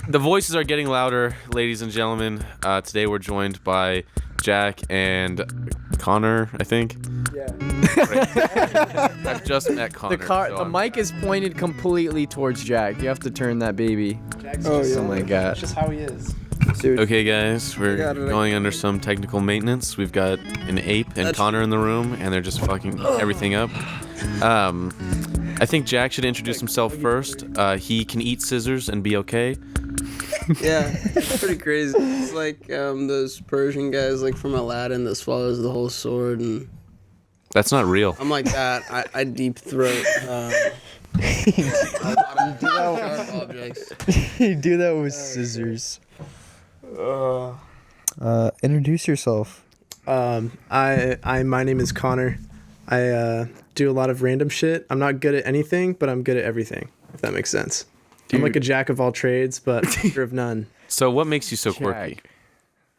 The voices are getting louder, ladies and gentlemen. Today we're joined by Jack and Connor, I think. Yeah. I've just met Connor. The mic is pointed completely towards Jack. You have to turn that baby. Something like that. That's just how he is. Dude. Okay, guys, we're going under some technical maintenance. We've got an ape and Connor in the room, and they're just fucking everything up. I think Jack should introduce himself first. He can eat scissors and be okay. Yeah, it's pretty crazy. It's like those Persian guys like from Aladdin that swallows the whole sword, and That's not real. I'm like that. I deep throat a lot of sharp objects. You do that with scissors. Introduce yourself. My name is Connor. I do a lot of random shit. I'm not good at anything, but I'm good at everything, if that makes sense. Dude. I'm like a jack of all trades, but master of none. So what makes you so quirky?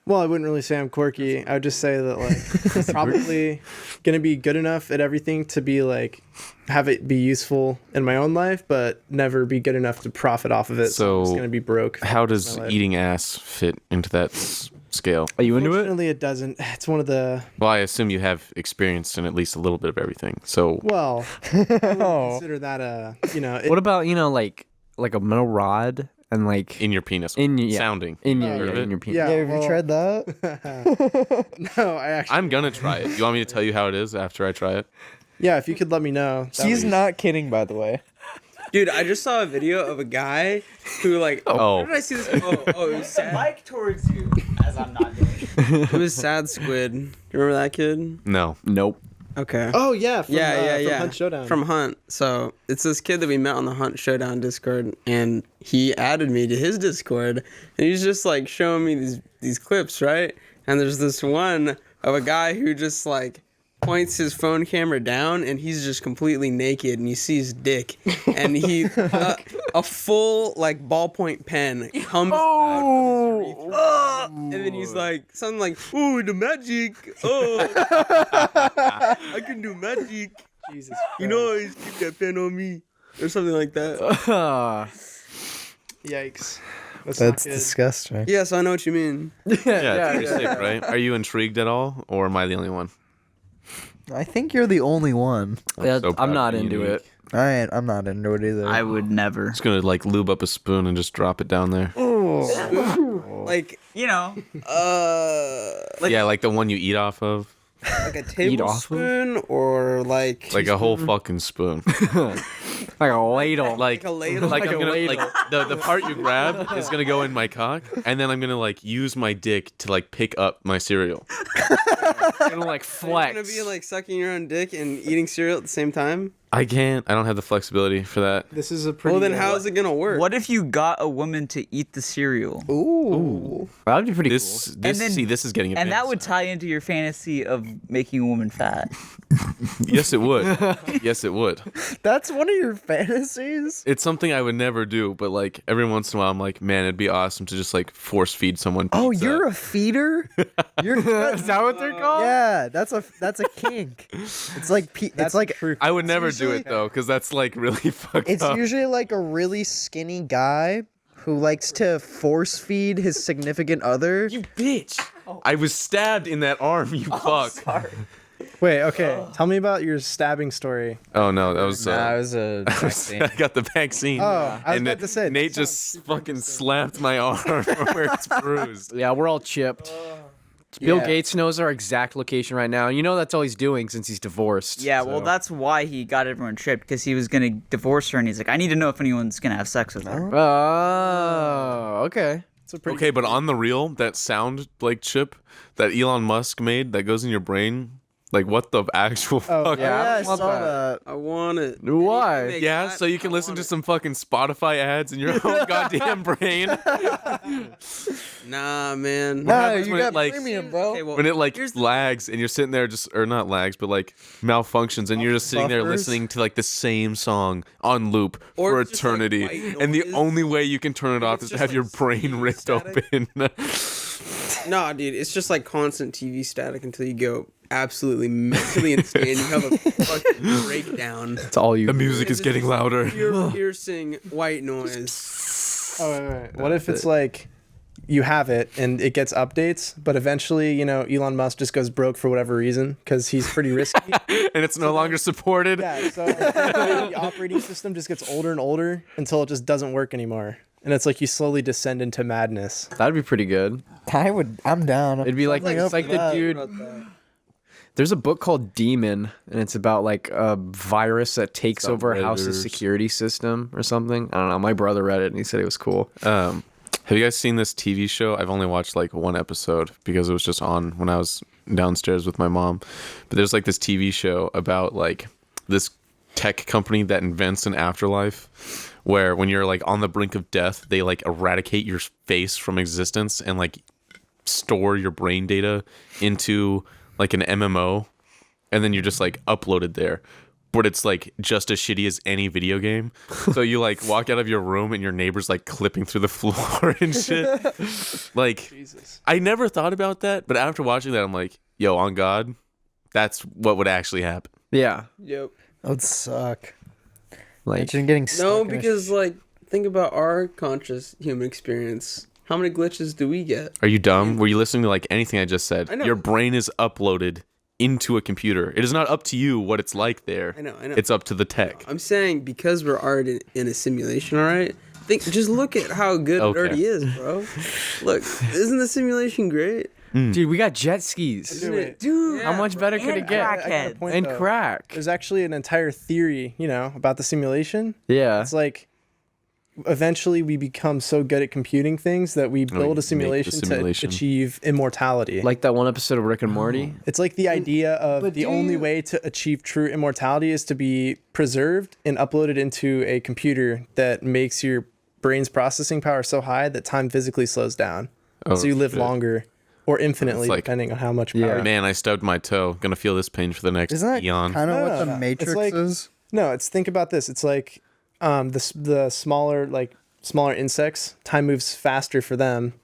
Well, I wouldn't really say I'm quirky. I would just say that like I'm probably gonna be good enough at everything to be like have it be useful in my own life, but never be good enough to profit off of it. So I'm just gonna be broke. How does eating ass fit into that scale? Are you into it? Unfortunately, it doesn't. It's one of the Well, I assume you have experience in at least a little bit of everything. So well, I wouldn't consider that What about like a metal rod and like in your penis, sounding in your penis? Yeah, Have you tried that? No, I actually. I'm gonna try it. You want me to tell you how it is after I try it? Yeah, if you could let me know. He's not kidding, by the way. Dude, I just saw a video of a guy who like. Oh. Where did I see this? It was sad. Mic towards you as I'm not doing it. It was Sad Squid. Do you remember that kid? No. Nope. Okay. Oh yeah, from, Yeah. From Hunt Showdown. From Hunt. So it's this kid that we met on the Hunt Showdown Discord, and he added me to his Discord, and he's just like showing me these clips, right? And there's this one of a guy who just like points his phone camera down, and he's just completely naked, and you see his dick, and he a full like ballpoint pen comes out, and then he's like something like, "Ooh, the magic! Oh, I can do magic! Jesus, You know, always keep that pen on me," or something like that. Yikes. That's disgusting. Yeah, so I know what you mean. Yeah, it's pretty sick, right? Are you intrigued at all, or am I the only one? I think you're the only one. Yeah, so proud I'm not of you, into Nick. it. I'm not into it either. I would never. Just gonna like lube up a spoon and just drop it down there. Like, You know, Yeah, like the one you eat off of. like a off of? tablespoon, or like Like a whole fucking spoon. Like a ladle. Like a ladle. Like Like I'm a gonna ladle. like the part you grab is gonna go in my cock, and then I'm gonna like use my dick to like pick up my cereal. Gonna like You're flex. gonna be like sucking your own dick and eating cereal at the same time? I can't. I don't have the flexibility for that. This is a pretty. Well, then how's it gonna work? what if you got a woman to eat the cereal? Ooh. That'd be pretty This And then- this is getting And that advanced. would tie into your fantasy of making a woman fat. Yes, it would. Yes, it would. That's one of your fantasies? It's something I would never do, but like every once in a while, I'm like, man, it'd be awesome to just like force feed someone. Oh, pizza. you're a feeder? You're Is that what they're called? Yeah, that's a kink. It's like it's like true. I would never do usually- it though, because that's like really fucked it's up. usually like a really skinny guy who likes to force feed his significant other. You bitch! I was stabbed in that arm. You fuck. Sorry. Wait, okay. Tell me about your stabbing story. Oh no, that was. Nah, it was a I got the vaccine. Oh, I was and about to say, Nate that just sounds fucking slapped my arm where it's bruised. Yeah, we're all chipped. Bill Gates knows our exact location right now. You know that's all he's doing since he's divorced. Yeah, well, that's why he got everyone tripped, because he was going to divorce her, and he's like, I need to know if anyone's going to have sex with her. Oh, okay. It's a pretty Okay, but on the real, that sound like chip that Elon Musk made that goes in your brain, like what the actual fuck? yeah. I saw that. I want it. Why? Make Yeah, that, so you can I listen want to it. some fucking Spotify ads in your own goddamn brain. Nah, man. No, happens you when it, got like- premium, bro. Okay, well, When it like here's the- lags and you're sitting there just, or not lags, but like malfunctions, and you're just sitting there Buffers. listening to like the same song on loop Or for it's just, like, eternity, white and the noise. only way you can turn it off it's is to just, have your like, brain ripped static. open. Nah, dude, it's just like constant TV static until you go absolutely mentally insane. You have a fucking breakdown. That's all you. The music is getting louder. Ear piercing white noise. Oh, wait. What if it's like you have it and it gets updates, but eventually, you know, Elon Musk just goes broke for whatever reason because he's pretty risky. And it's no longer supported. Yeah, so the operating system just gets older and older until it just doesn't work anymore. And it's like you slowly descend into madness. That'd be pretty good. I'm down. It'd be like it's like the dude. There's a book called Demon, and it's about like a virus that takes over a house's security system or something. I don't know. My brother read it and he said it was cool. Have you guys seen this TV show? I've only watched like one episode because it was just on when I was downstairs with my mom. But there's like this TV show about like this tech company that invents an afterlife where when you're like on the brink of death, they like eradicate your face from existence and like store your brain data into like an MMO, and then you're just like uploaded there. But it's like just as shitty as any video game. So you like walk out of your room and your neighbor's like clipping through the floor and shit. Like, Jesus. I never thought about that, but after watching that, I'm like, yo, on God, that's what would actually happen. Yeah. Yep. That would suck. Like, Imagine getting stuck No, in a because like think about our conscious human experience. How many glitches do we get? Are you dumb? Were you listening to like anything I just said? I know. Your brain is uploaded into a computer. It is not up to you what it's like there. I know. It's up to the tech. I'm saying because we're already in a simulation, all right? Just look at how good it already is, bro. Look, isn't the simulation great? dude, we got jet skis. Isn't it? Dude, how much better could And it get? I got a crackhead. point, And though. crack. There's actually an entire theory, you know, about the simulation. Yeah. It's like eventually we become so good at computing things that we build a make the simulation to simulation. achieve immortality. Like that one episode of Rick and Morty. It's like the idea of the only way to achieve true immortality is to be preserved and uploaded into a computer that makes your brain's processing power so high that time physically slows down. So you live shit. longer or infinitely, It's like- depending on how much power. Man, I stubbed my toe. Gonna feel this pain for the next Isn't that eon. kind of No, what no, the no. It's Matrix like- is? No, think about this. It's like the smaller insects, time moves faster for them.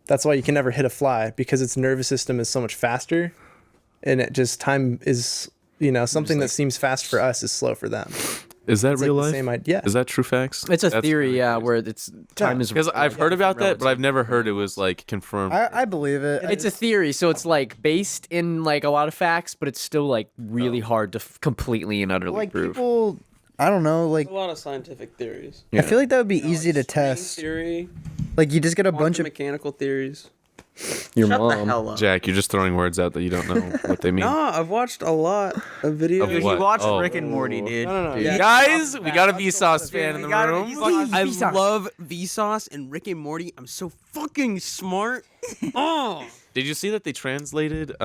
That's why you can never hit a fly, because its nervous system is so much faster, and it just time is, you know, something that seems fast for us is slow for them. Is that It's real like life? the same idea. Is that true facts? It's a That's theory, kinda yeah, crazy. where it's time is Because I've heard about that, but I've never heard it was like confirmed. I believe it. It's a theory, so it's like based in like a lot of facts, but it's still like really hard to completely and utterly like prove. people, I don't know, like A lot of scientific theories. I feel like that would be easy to String test. theory, Like you just get a quantum bunch of mechanical theories. Your Shut the mom. hell up. Jack, you're just throwing words out that you don't know what they mean. Nah, I've watched a lot of videos. Of Dude, what? he watched Oh. Rick and Morty, dude. No. Yeah. Guys, we got a Vsauce fan in the we got a room. Vsauce. I Vsauce. love Vsauce and Rick and Morty. I'm so fucking smart. Oh, Did you see that they translated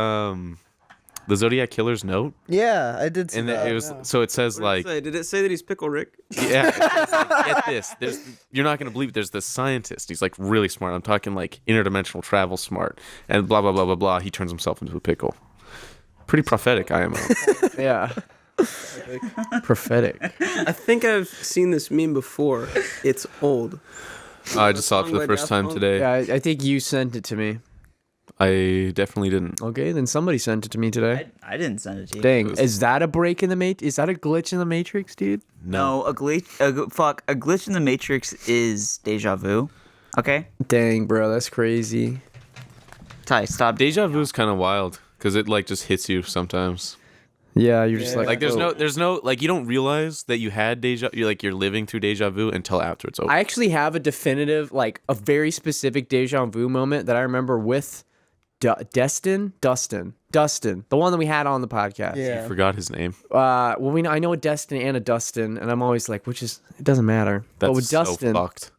the Zodiac Killer's note? yeah, I did see And that. it was so it says like, did it say that he's Pickle Rick? yeah, it's like, get this. You're not gonna believe it. There's this scientist. He's like really smart. I'm talking like interdimensional travel smart, and blah blah blah blah blah. He turns himself into a pickle. Pretty prophetic, IMO. Yeah. Prophetic. I think I've seen this meme before. It's old. I just saw it for Song the by first Daft time Punk. today. Yeah, I think you sent it to me. I definitely didn't. Okay, then somebody sent it to me today. I didn't send it to you. Dang, is that a break in the Matrix? Is that a glitch in the Matrix, dude? No, a glitch. A glitch in the Matrix is deja vu. Okay, Dang, bro, that's crazy. Ty, stop. Deja vu is kind of wild because it like just hits you sometimes. Yeah, you're just Like there's oh. no like you don't realize that you had deja. You're living through deja vu until after it's over. I actually have a definitive, like a very specific deja vu moment that I remember with Dustin, the one that we had on the podcast. yeah. Forgot his name. Well, I know a Destin and a Dustin, and I'm always like, it doesn't matter. That's but with so Dustin, fucked.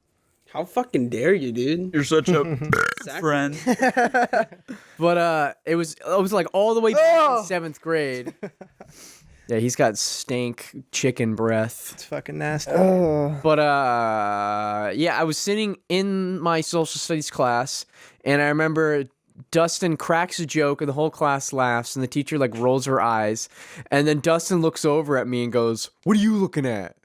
How fucking dare you, dude? You're such a friend. but it was like all the way back in 7th grade. Yeah, he's got stank chicken breath. It's fucking nasty. But yeah, I was sitting in my social studies class, and I remember Dustin cracks a joke, and the whole class laughs, and the teacher like rolls her eyes, and then Dustin looks over at me and goes, "What are you looking at?"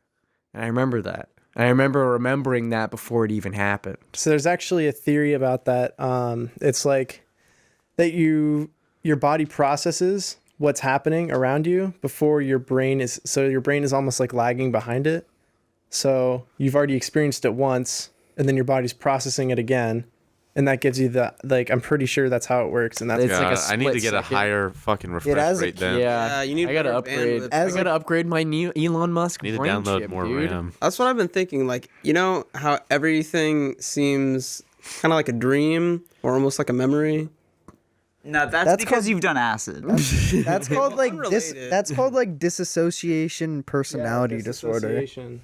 And I remember that. I remember remembering that before it even happened. So there's actually a theory about that. It's like that your body processes what's happening around you before your brain is almost like lagging behind it. So you've already experienced it once, and then your body's processing it again, and that gives you the like. I'm pretty sure that's how it works, and that's It's like a I need to split get a second. higher fucking refresh has a rate then. Yeah, you need I gotta better upgrade. bandwidth. I gotta upgrade my new Elon Musk I need to brain download chip, more dude. RAM. That's what I've been thinking. Like, you know how everything seems kind of like a dream or almost like a memory. No, that's That's because called- you've done acid. That's called like unrelated. that's called like disassociation personality disorder. Disassociation.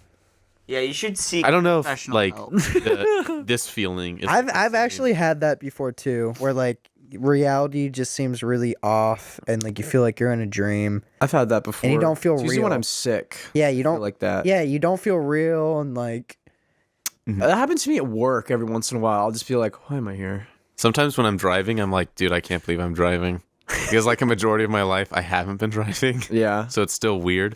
Yeah, you should seek I don't know if professional like help. this feeling is I've actually had that before too, where like reality just seems really off, and like you feel like you're in a dream. I've had that before. And you don't feel It's usually when real. I'm sick. Yeah, you I feel don't like that. Yeah, you don't feel real, and like That happens to me at work every once in a while. I'll just be like, why am I here? Sometimes when I'm driving, I'm like, dude, I can't believe I'm driving. Because like a majority of my life, I haven't been driving. Yeah. So it's still weird.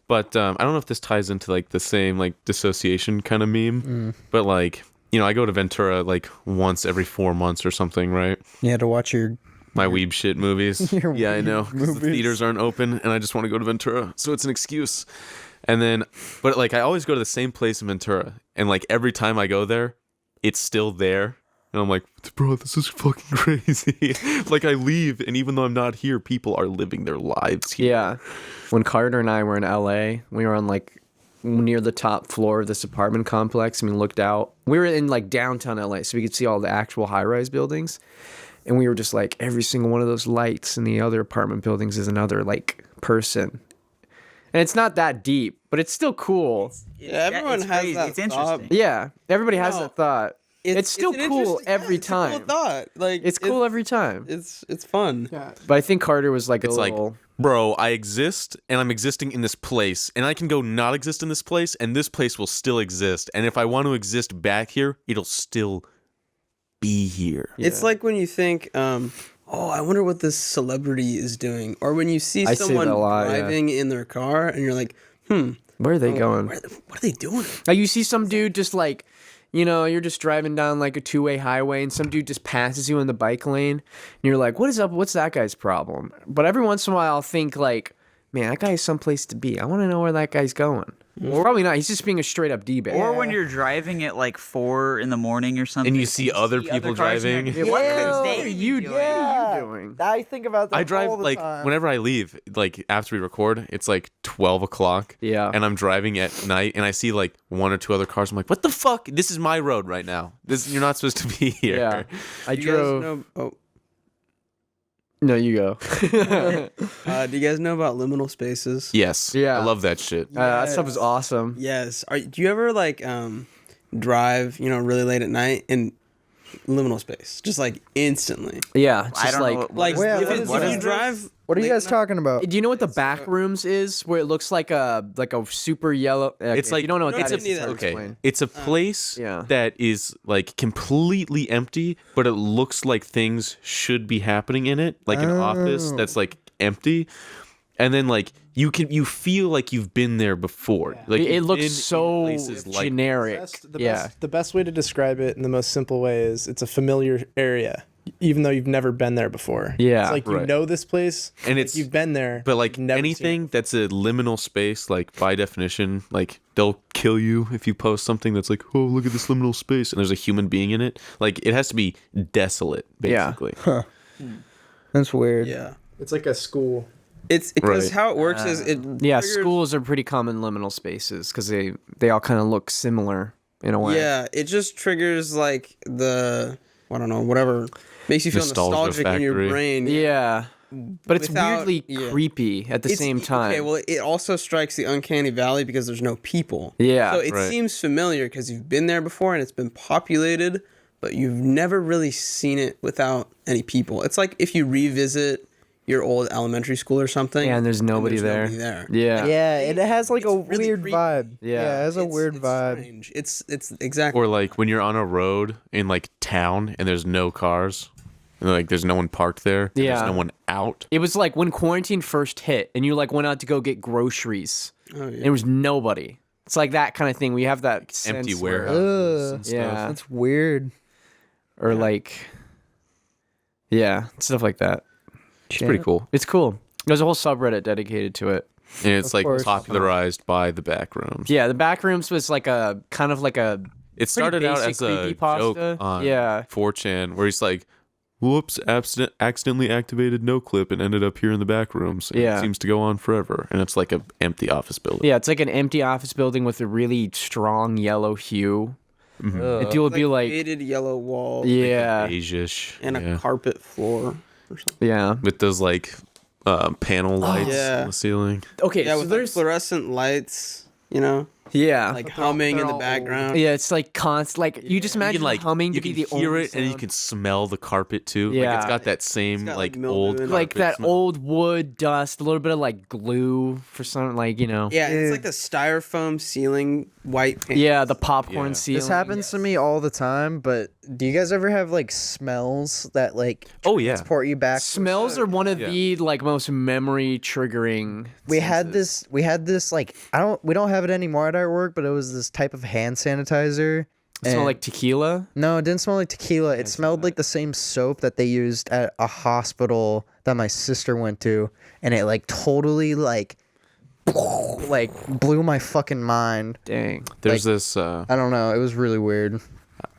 But I don't know if this ties into like the same like dissociation kind of meme. But like, you know, I go to Ventura like once every 4 months or something, right? you had to watch your My weeb shit movies. Your Yeah, I weeb know. 'Cause the movies. theaters aren't open and I just want to go to Ventura. So it's an excuse. And then, but like I always go to the same place in Ventura. And like every time I go there, it's still there. And I'm like, bro, this is fucking crazy. Like I leave and even though I'm not here, people are living their lives here. Yeah. When Carter and I were in LA, we were on like near the top floor of this apartment complex and we looked out. We were in like downtown LA, so we could see all the actual high-rise buildings. And we were just like, every single one of those lights in the other apartment buildings is another like person. And it's not that deep, but it's still cool. Yeah, everyone it's has crazy. that It's thought. interesting. Yeah. Everybody has No. that thought. It's still an cool interesting- every it's a cool time. thought. Like It's cool every time. It's fun. Yeah. But I think Carter was like It's a like, little... bro, I exist and I'm existing in this place and I can go not exist in this place and this place will still exist. And if I want to exist back here, it'll still be here. It's Yeah. like when you think, oh, I wonder what this celebrity is doing, or when you see I say someone that a lot, yeah. driving in their car and you're like, Where are they going? what are they doing? Like you see some dude just like, you know, you're just driving down like a two-way highway and some dude just passes you in the bike lane and you're like, what is up? What's that guy's problem? But every once in a while I'll think like, man, that guy has someplace to be. I want to know where that guy's going. Well, probably not. He's just being a straight up D-bag. Or when you're driving at like 4 in the morning or something, And you see other people cars and driving. you're like, what Yeah, could what they are be you doing? doing? I think about that I drive all the like time. whenever I leave, like after we record, it's like 12 o'clock. Yeah. And I'm driving at night and I see like one or two other cars. I'm like, what the fuck? This is my road right now. You're not supposed to be here. Yeah. I Do you guys drove. know? Oh, No, you go. do you guys know about liminal spaces? Yes. Yeah. I love that shit. That stuff is awesome. Yes. Do you ever like drive, really late at night in liminal space, just like instantly? Yeah. It's I just don't like, know what- Like Wait, if, what it's, is if that? you drive. What are you late guys night- talking about? do you know what the back rooms is? Where it looks like a super yellow. It's if like you don't know what no, that it's is. It's a- hard to Okay. explain. It's a place yeah. that is like completely empty, but it looks like things should be happening in it, like an office that's like empty. And then like you feel like you've been there before. Like It you've looks been in so places like generic. The best way to describe it in the most simple way is it's a familiar area, even though you've never been there before. Yeah. It's like you Right. know this place, And like it's- you've been there, But like you've never seen anything it. that's a liminal space, like by definition, like they'll kill you if you post something that's like, oh, look at this liminal space, and there's a human being in it. Like it has to be desolate, Yeah. basically. That's weird. Yeah. It's like a school. It's because Right. how it works is it. Yeah, triggers- schools are pretty common liminal spaces because they all kind of look similar in a way. Yeah, it just triggers like I don't know, whatever makes you feel Nostalgia nostalgic in your factory. brain. Yeah. But it's Without- weirdly yeah. creepy at the same time. Okay, well, it also strikes the uncanny valley because there's no people. Yeah, So it right. seems familiar because you've been there before and it's been populated, but you've never really seen it without any people. It's like if you revisit your old elementary school or something. Yeah, and there's nobody there. Nobody there. Yeah. Yeah, it has like a It's really weird creepy. vibe. Yeah. it has a weird It's vibe. strange. It's exactly. Or like when you're on a road in like town and there's no cars, and like there's no one parked there. and Yeah. There's no one out. It was like when quarantine first hit and you like went out to go get groceries. Oh, yeah. And there was nobody. It's like that kind of thing. We have that sense Empty where- warehouses Ugh. and stuff. Yeah. That's weird. or like yeah, stuff like that. It's pretty cool. It's cool. There's a whole subreddit dedicated to it. And it's like course. popularized by the back rooms. Yeah, the back rooms was like a kind of like a It started out basic as a joke creepypasta. on Yeah. 4chan where he's like, whoops, accidentally activated no clip and ended up here in the back rooms. And Yeah. It seems to go on forever. And it's like an empty office building. Yeah, it's like an empty office building with a really strong yellow hue. And people would be like, faded yellow walls yeah, Beige-ish. and yeah. a carpet floor or something. yeah. With those like panel lights yeah. on the ceiling. Okay, Yeah, so with like there's fluorescent lights, you know, yeah, like humming in the background. yeah, it's like constant. Like you just imagine humming you to be can the hear only it and you sound. can smell the carpet too. Like Yeah. it's got that same got, like like, mildew old in it. like carpet that smell. old wood dust, a little bit of like glue for some, like Yeah, it's like the styrofoam ceiling white paint. yeah, the popcorn Yeah. ceiling. This happens to me all the time, but do you guys ever have like smells that like Oh, yeah. transport you back? Smells are one of Yeah. the like most memory triggering. We had this like we don't have it anymore at our work, but it was this type of hand sanitizer. Smell and- like tequila. No, it didn't smell like tequila. It smelled like the same soap that they used at a hospital that my sister went to, and it like totally like blew my fucking mind. Dang. There's this I don't know. It was really weird.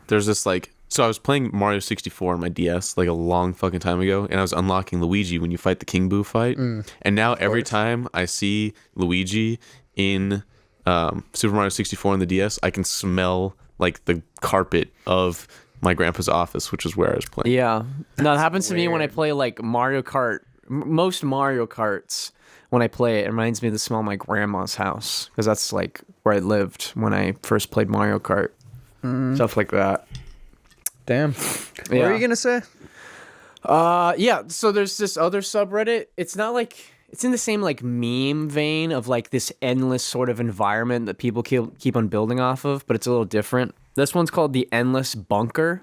there's this like so I was playing Mario 64 on my DS like a long fucking time ago, and I was unlocking Luigi when you fight the King Boo fight. And now every time I see Luigi in Super Mario 64 on the DS, I can smell like the carpet of my grandpa's office, which is where I was playing. Yeah. No, it happens to me when I play like Mario Kart. Most Mario Karts, when I play it, it reminds me of the smell of my grandma's house, because that's like where I lived when I first played Mario Kart. Stuff like that. Damn. What Yeah. were you gonna say? Yeah, so there's this other subreddit. It's not like it's in the same like meme vein of like this endless sort of environment that people keep on building off of, but it's a little different. This one's called the Endless Bunker,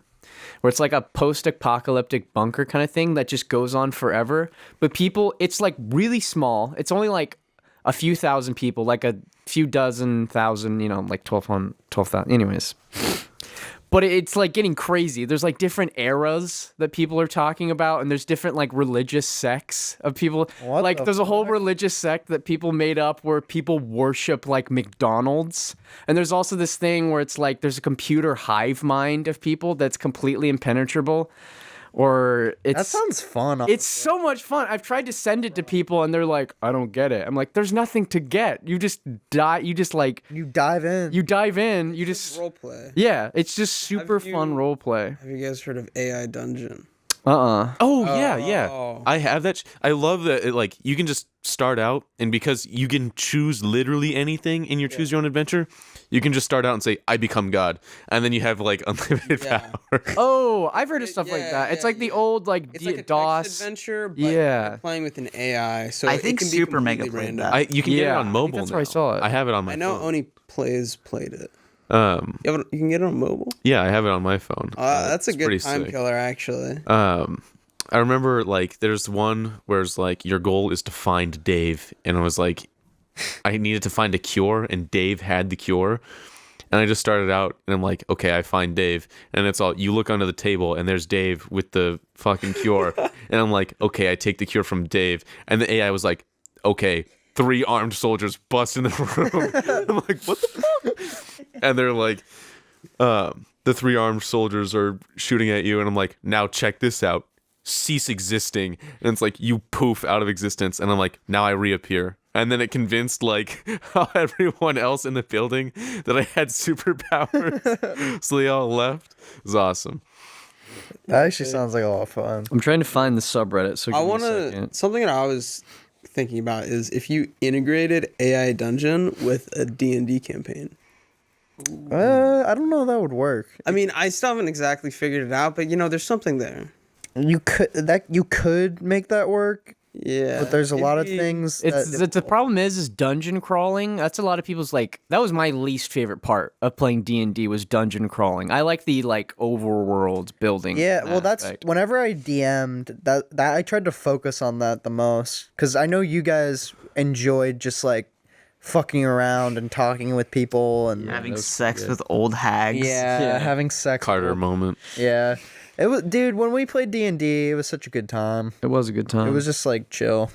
where it's like a post-apocalyptic bunker kind of thing that just goes on forever. But people, it's like really small. It's only like a few thousand people, like a few dozen thousand, you know, like 12,000. Anyways. But it's like getting crazy. There's like different eras that people are talking about, and there's different like religious sects of people. What like the there's a whole religious sect that people made up where people worship like McDonald's. And there's also this thing where it's like there's a computer hive mind of people that's completely impenetrable. Or it's That sounds fun. it's so much fun. I've tried to send it to people and they're like, I don't get it. I'm like, there's nothing to get. You just die. You just like, You dive in. you dive in. You just, Role play. yeah, it's just super Have fun you- role play. Have you guys heard of AI Dungeon? Oh yeah. Oh. I have that. I love that. It, like you can just start out, and because you can choose literally anything in your choose your own adventure, you can just start out and say, "I become God," and then you have like unlimited Yeah. power. Oh, I've heard of stuff like Yeah, that. It's yeah, like the old like It's like a DOS. text adventure, but Yeah. you're playing with an AI, so I it think can be Super Mega completely played random. that. You can get it Yeah, I on think mobile. that's now. where I saw it. I have it on my I know phone. Oni played it. Um, You can get it on mobile. yeah, I have it on my phone. That's a it's pretty good time sick. killer, actually. I remember like there's one where it's like your goal is to find Dave, and I was like, I needed to find a cure, and Dave had the cure. And I just started out, and I'm like, okay, I find Dave, and it's all you look under the table, and there's Dave with the fucking cure, and I'm like, okay, I take the cure from Dave, and the AI was like, okay, 3 armed soldiers bust in the room. I'm like, what the fuck? And they're like, the 3 armed soldiers are shooting at you, and I'm like, now check this out, cease existing, and it's like you poof out of existence, and I'm like, now I reappear. And then it convinced like everyone else in the building that I had superpowers, so they all left. It was awesome. That actually sounds like a lot of fun. I'm trying to find the subreddit. So I give me a want to second. something that I was thinking about is if you integrated AI Dungeon with a D&D campaign. I don't know if that would work. I mean, I still haven't exactly figured it out, but there's something there. You could make that work, Yeah. but there's a lot of Maybe- things. The problem is dungeon crawling. That's a lot of people's like. That was my least favorite part of playing D&D was dungeon crawling. I like the like overworld building. Yeah, well, that's aspect. whenever I DM'd that I tried to focus on that the most because I know you guys enjoyed just like fucking around and talking with people and Having sex with old hags. yeah, having sex. Carter with- moment. Yeah, it was, dude. When we played D&D, it was such a good time. It was a good time. It was just like chill.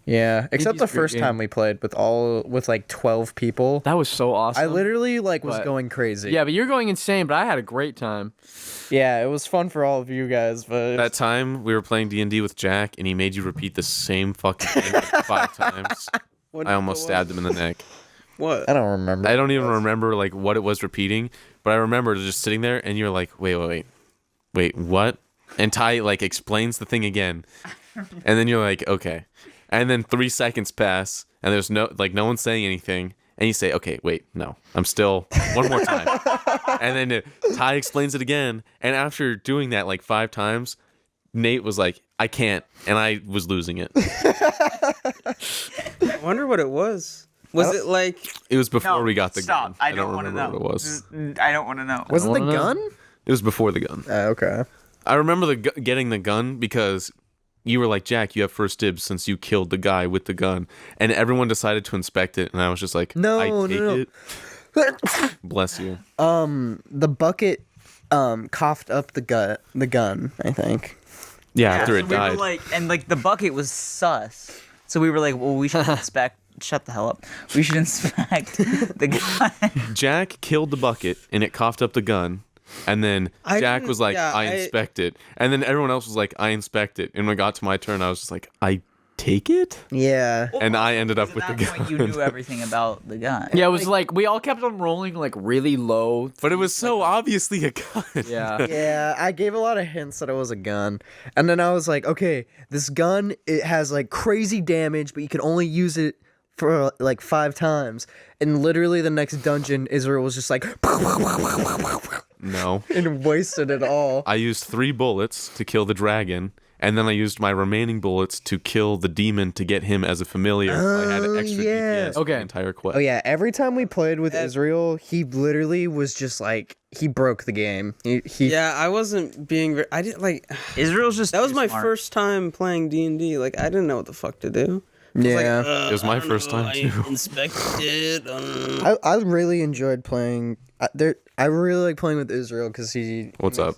Yeah, except D&D's the a great first game. time we played with like 12 people. That was so awesome. I literally was But- going crazy. Yeah, but you're going insane. But I had a great time. Yeah, it was fun for all of you guys, but That time we were playing D&D with Jack, and he made you repeat the same fucking thing like 5 times. I almost stabbed him in the neck. What? I don't remember. I don't even remember like what it was repeating, but I remember just sitting there, and you're like, wait, what? And Ty like explains the thing again, and then you're like, okay, and then 3 seconds pass, and there's no one's saying anything, and you say, okay, wait, no, I'm still one more time, and then Ty explains it again, and after doing that like 5 times, Nate was like, I can't, and I was losing it. I wonder what it was. Was it like? It was before No, we got the stop. gun. I don't want to remember know. what it was. I don't want to know. Was it the wanna know. gun? It was before the gun. Okay. I remember getting the gun because you were like, Jack, you have first dibs since you killed the guy with the gun, and everyone decided to inspect it, and I was just like, No, I no, take no. it. Bless you. The bucket coughed up the gun, I think. Yeah, after so it we were died. like, and like the bucket was sus. So we were like, well, we should inspect. Shut the hell up. We should inspect the guy. Jack killed the bucket, and it coughed up the gun. And then I Jack didn't- was like, yeah, I inspect it. And then everyone else was like, I inspect it. And when it got to my turn, I was just like, I take it? Yeah. And I ended up At with the that point, you gun. knew everything about the guy. Yeah, it was like we all kept on rolling like really low. But it was so obviously a gun. Yeah. Yeah, I gave a lot of hints that it was a gun. And then I was like, okay, this gun, it has like crazy damage, but you can only use it for like 5 times. And literally the next dungeon, Israel was just like, No. and wasted it all. I used 3 bullets to kill the dragon, and then I used my remaining bullets to kill the demon to get him as a familiar. So I had extra yeah. DPS for Okay. the entire quest. Oh yeah, every time we played with Israel, he literally was just like, he broke the game. He Yeah, I wasn't being. I didn't like. Israel's just That was too my smart. first time playing D&D. Like I didn't know what the fuck to do. yeah. It was my first time, too. Inspected. I really enjoyed playing. I really like playing with Israel because What's up?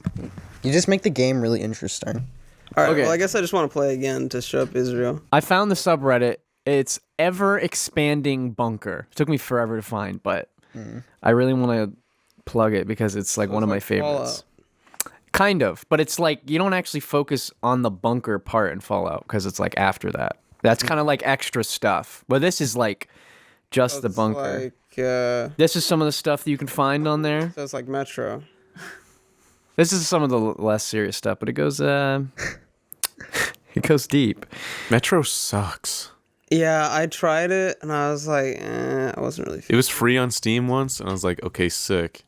you just make the game really interesting. All right. Okay. Well, I guess I just want to play again to show up Israel. I found the subreddit. It's ever expanding bunker. It took me forever to find, but I really want to plug it because it's like one of my like favorites. Kind of, but it's like you don't actually focus on the bunker part in Fallout because it's like after that. That's kind of like extra stuff. But this is like just the It's bunker. Like, This is some of the stuff that you can find on there. so it's like Metro. This is some of the less serious stuff, but it goes it goes deep. Metro sucks. Yeah, I tried it and I was like, I wasn't really. It was free on Steam once, and I was like, okay, sick.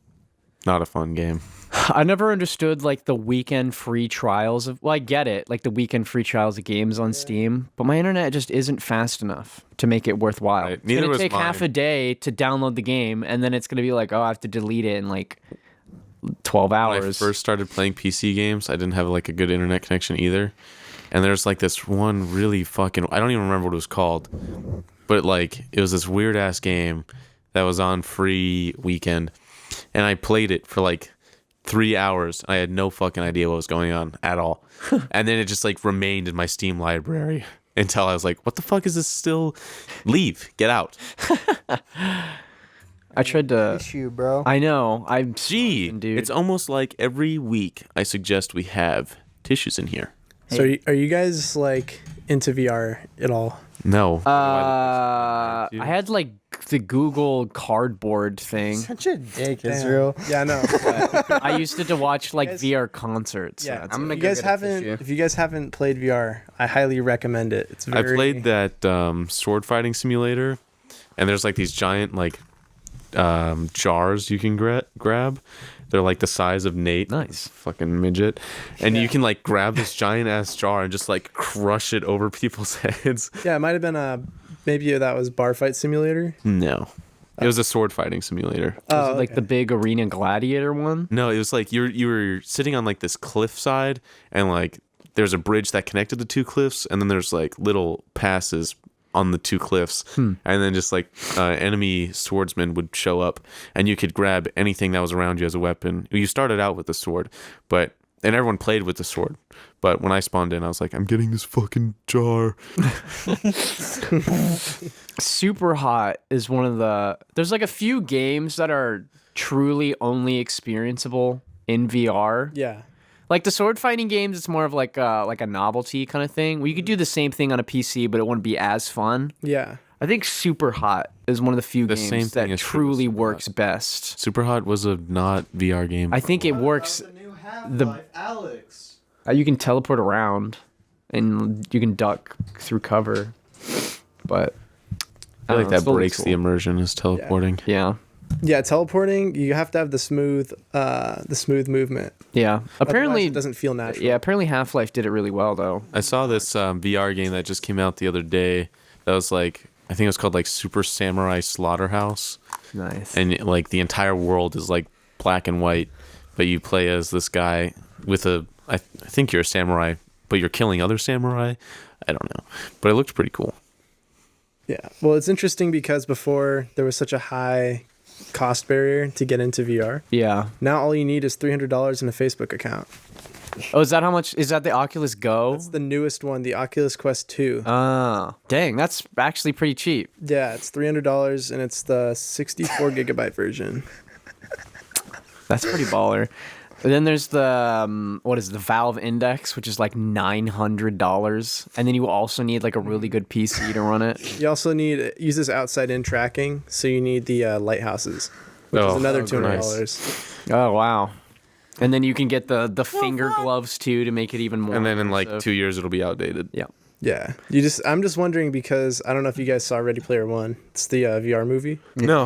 Not a fun game. I never understood like the weekend free trials of. Well, I get it, like the weekend free trials of games on Steam, but my internet just isn't fast enough to make it worthwhile. Right, It's neither gonna was take half a mine. day to download the game, and then it's gonna be like, oh, I have to delete it in like 12 When hours. I first started playing PC games, I didn't have like a good internet connection either. And there's like this one really fucking, I don't even remember what it was called, but like it was this weird ass game that was on free weekend, and I played it for like 3 hours. I had no fucking idea what was going on at all. And then it just like remained in my Steam library until I was like, what the fuck is this still? Leave, get out. I tried to. Issue, bro. I know. I'm Gee, fucking dude. it's almost like every week I suggest we have tissues in here. So are you guys like into VR at all? No. I had like the Google Cardboard thing. Such a dick, Israel. Yeah, I know. I used it to watch like guys- VR concerts. Yeah, That's I'm it. gonna if you go guys get a haven't, tissue. if you guys haven't played VR, I highly recommend it. It's I very. played that sword fighting simulator, and there's like these giant like jars you can grab. They're like the size of Nate, Nice. fucking midget, and you can like grab this giant ass jar and just like crush it over people's heads. Yeah, it might have been maybe that was Bar Fight Simulator. No, it was a sword fighting simulator. Was Oh, it like the big arena gladiator one? No, it was like you were sitting on like this cliff side, and like there's a bridge that connected the 2 cliffs, and then there's like little passes on the 2 cliffs, and then just like enemy swordsmen would show up, and you could grab anything that was around you as a weapon. You started out with the sword, but and everyone played with the sword. But when I spawned in, I was like, I'm getting this fucking jar. Super Hot is one of the. There's like a few games that are truly only experienceable in VR. Yeah. Like the sword fighting games, it's more of like a novelty kind of thing. Where you could do the same thing on a PC, but it wouldn't be as fun. Yeah. I think Super Hot is one of the few The same games thing that is true with truly Super works Hot. best. Super Hot was a not VR game. I think it works. The Alex. You can teleport around, and you can duck through cover. But I feel like it that still looks breaks the cool. immersion is teleporting. Yeah, Yeah, teleporting, you have to have the smooth movement. yeah. Apparently, Otherwise it doesn't feel natural. yeah. Apparently, Half-Life did it really well, though. I saw this VR game that just came out the other day. That was like, I think it was called like Super Samurai Slaughterhouse, Nice. and like the entire world is like black and white, but you play as this guy with a. I think you're a samurai, but you're killing other samurai. I don't know, but it looked pretty cool. Yeah. Well, it's interesting because before there was such a high cost barrier to get into VR. Yeah. Now all you need is $300 and a Facebook account. Oh, is that how much? Is that the Oculus Go? That's the newest one, the Oculus Quest 2. Ah, dang, that's actually pretty cheap. Yeah, it's $300 and it's the 64 gigabyte version. That's pretty baller. And then there's the what is it, the Valve Index, which is like $900, and then you also need like a really good PC to run it. You also need uses outside-in tracking, so you need the lighthouses, which is another $200. Oh wow! And then you can get the finger gloves too to make it even more. And then in like immersive. 2 years, it'll be outdated. Yeah. Yeah, I'm just wondering because I don't know if you guys saw Ready Player One. It's the VR movie. No,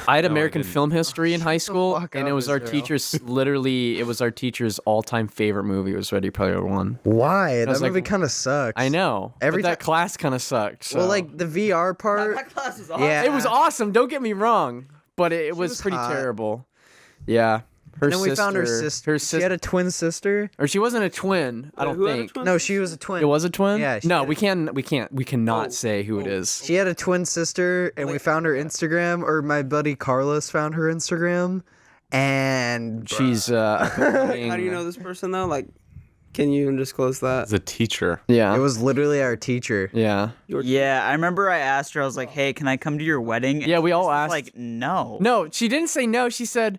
I had No, I American didn't. film history in high school, fuck and up, it was our Israel. teacher's literally. It was our teacher's all-time favorite movie. Was Ready Player One. Why? was That like- movie kind of sucks. I know. Every but that ti- class kind of sucked. So. Well, like the VR part. That class was awesome. Yeah. it was awesome. Don't get me wrong, but it was was pretty hot. terrible. Yeah. Her And then we found her sister. Her She sister. had a twin sister. Or she wasn't a twin. I don't Who had a think. twin? No, she was a twin. It was a twin. Yeah, she No, had- we cannot say who it is. She had a twin sister, and we found her Instagram, or my buddy Carlos found her Instagram, and She's How do you know this person though? Like, can you disclose that? as a teacher. Yeah. it was literally our teacher. Yeah. Yeah, I remember I asked her, I was like, hey, can I come to your wedding? Yeah, we And all she was asked. like, no. No, she didn't say no. She said,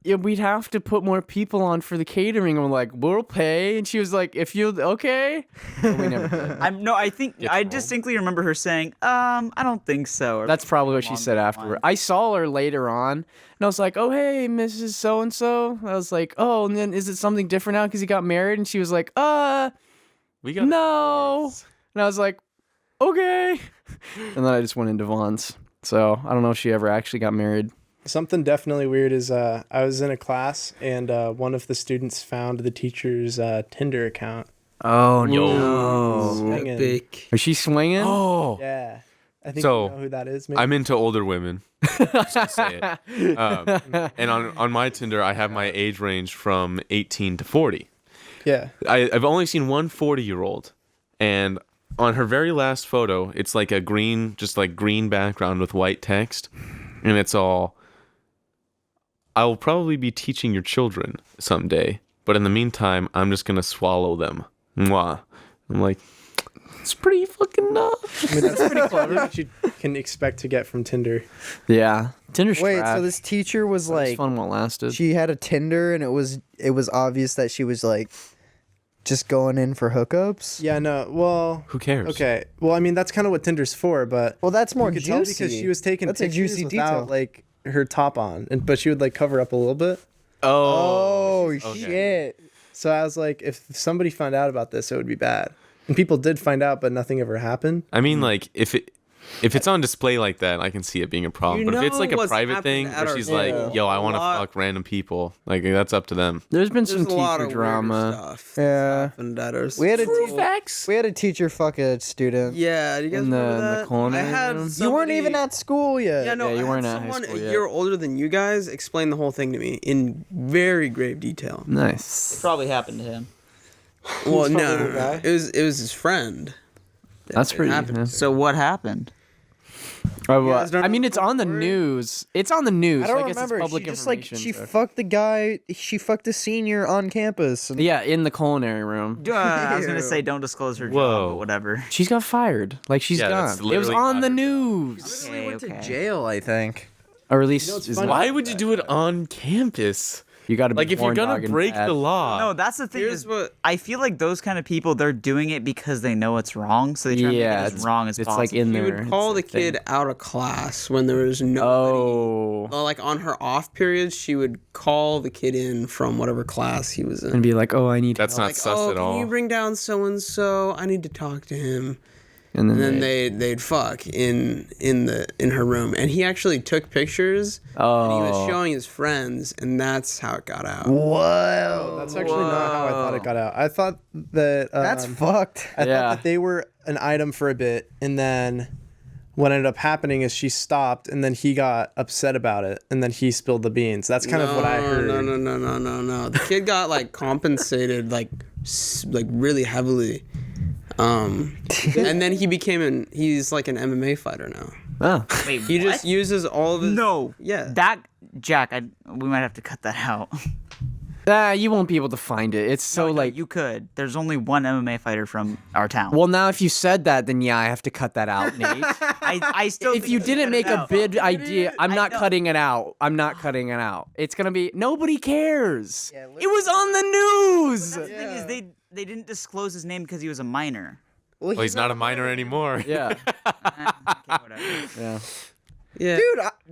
"Yeah, we'd have to put more people on for the catering." I'm like, "We'll pay." And she was like, "If you okay." But we never did. I think I distinctly remember her saying, I don't think so. Or That's probably what she along said those afterward. lines. I saw her later on, and I was like, "Oh, hey, Mrs. So and So." I was like, "Oh, and then is it something different now because he got married?" And she was like, We got no." And I was like, "Okay." And then I just went into Vaughn's. So I don't know if she ever actually got married. Something definitely weird is I was in a class and one of the students found the teacher's Tinder account. Oh Swinging. Epic. Is she swinging? Oh, Yeah. I think So, you know who that is. Maybe? I'm into older women. Just to say it. And on my Tinder, I have my age range from 18 to 40. Yeah. I've only seen one 40-year-old, and on her very last photo, it's like a green background with white text, and it's all, "I will probably be teaching your children someday, but in the meantime, I'm just gonna swallow them." Mwah. I'm like, it's pretty fucking nuts. I mean, that's pretty clever. What you can expect to get from Tinder. Yeah. Tinder's Wait, trash. so this teacher was It was like, fun while it lasted. she had a Tinder, and it was obvious that she was like, just going in for hookups. Yeah, no. Well, Who cares? okay. Well, I mean, that's kind of what Tinder's for, but Well, that's more you could juicy. tell because she was taking That's a pictures juicy without detail. like her top on, but she would like cover up a little bit. Oh Okay. shit! So I was like, if somebody found out about this, it would be bad. And people did find out, but nothing ever happened. I mean, like, if it's on display like that, I can see it being a problem. You but if it's know like a what's private happened thing at where our she's school like, "Yo, I want to a lot- fuck random people," like that's up to them. There's been some There's a lot teacher of drama. weird stuff. Yeah. Happened at our We had a school. we had a teacher fuck a student. Yeah, do you guys In the- remember in the that? culinary I had room? You weren't somebody- even at school yet. Yeah, no, Yeah, you I weren't had at high someone school a yet. year older than you guys explain the whole thing to me in very grave detail. Nice. Probably happened to him. Well, probably no, the guy. it was his friend. That's it pretty. happened yeah. to. So what happened? guys don't I mean, know it's the on the story? news. It's on the news. I don't so I guess remember. It's public She just information. she so- fucked the guy. She fucked a senior on campus. And Yeah, in the culinary room. I was gonna Ew. say don't disclose her job, Whoa. but whatever. She's got fired. Like she's Yeah, that's gone. It was literally on not the her job. news, Okay, went to okay. jail, I think. or at least it's is funny. not- Why would you do it on campus? you got to be Like, if you're born gonna dog and break bad. the law. No, that's the thing. Here's Is what- I feel like those kind of people, they're doing it because they know it's wrong, so they try to make Yeah, it as wrong as it's possible. like in She there. would call the it's a thing. kid out of class when there was nobody. Oh, Well, like on her off periods, she would call the kid in from whatever class he was in. and be like, "Oh, I need." That's help. not Like, sus at can all. you bring down so and so? I need to talk to him. And then, And then they'd fuck in her room, and he actually took pictures. And he was Oh. showing his friends, and that's how it got out. Whoa. That's actually not how I thought it got out. I thought that That's fucked. I Yeah. thought that they were an item for a bit, and then what ended up happening is she stopped, and then he got upset about it, and then he spilled the beans. That's kind of what I heard. No. The kid got like compensated like really heavily. And then he's like an MMA fighter now. Oh. Wait, He just what? uses all of his No. Yeah. That Jack, we might have to cut that out. You won't be able to find it. It's so like. you could. There's only one MMA fighter from our town. Well, now if you said that, then yeah, I have to cut that out, Nate. I still. If think you should didn't cut make it a out. bid idea, I'm not know. cutting it out. I'm not cutting it out. It's gonna be nobody cares. Yeah, It was on the news. That's the thing is they didn't disclose his name because he was a minor. Well, he's not a minor anymore. Yeah. Okay, whatever. Yeah. Yeah.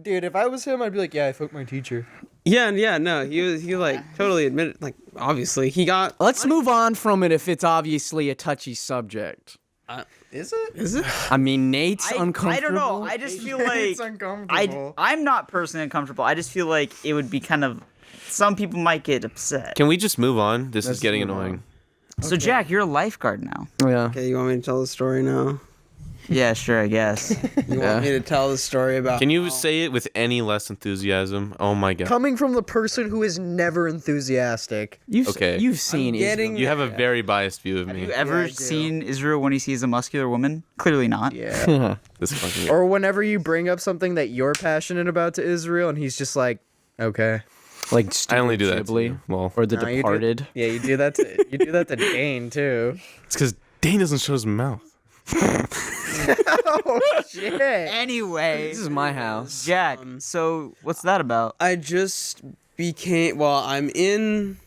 Dude, if I was him, I'd be like, yeah, I fucked my teacher. Yeah, no. He like totally admitted, like, obviously he got. Let's move on from it if it's obviously a touchy subject. Is it? Is it? I mean, Nate's I uncomfortable. don't know. I just feel like uncomfortable. I'm not personally uncomfortable. I just feel like it would be kind of. Some people might get upset. Can we just move on? This is Let's getting move on. annoying. So Jack, you're a lifeguard now. Yeah. Okay, you want me to tell the story now? Yeah, sure, I guess. You want me to tell the story about? Can you say it with any less enthusiasm? Oh my god. Coming from the person who is never enthusiastic. Okay. You've seen getting- Israel. You have a very biased view of Have you me. ever I do. seen Israel when he sees a muscular woman? Clearly not. Yeah. This fucking. Or whenever you bring up something that you're passionate about to Israel, and he's just like, okay. Like I only do that. Ghibli To you. Well, or The No, you do- Departed. Yeah, you do that to Dane too. it's because Dane doesn't show his mouth. Oh shit. Anyway, This is my house. Jack. So what's that about? I just became. Well, I'm in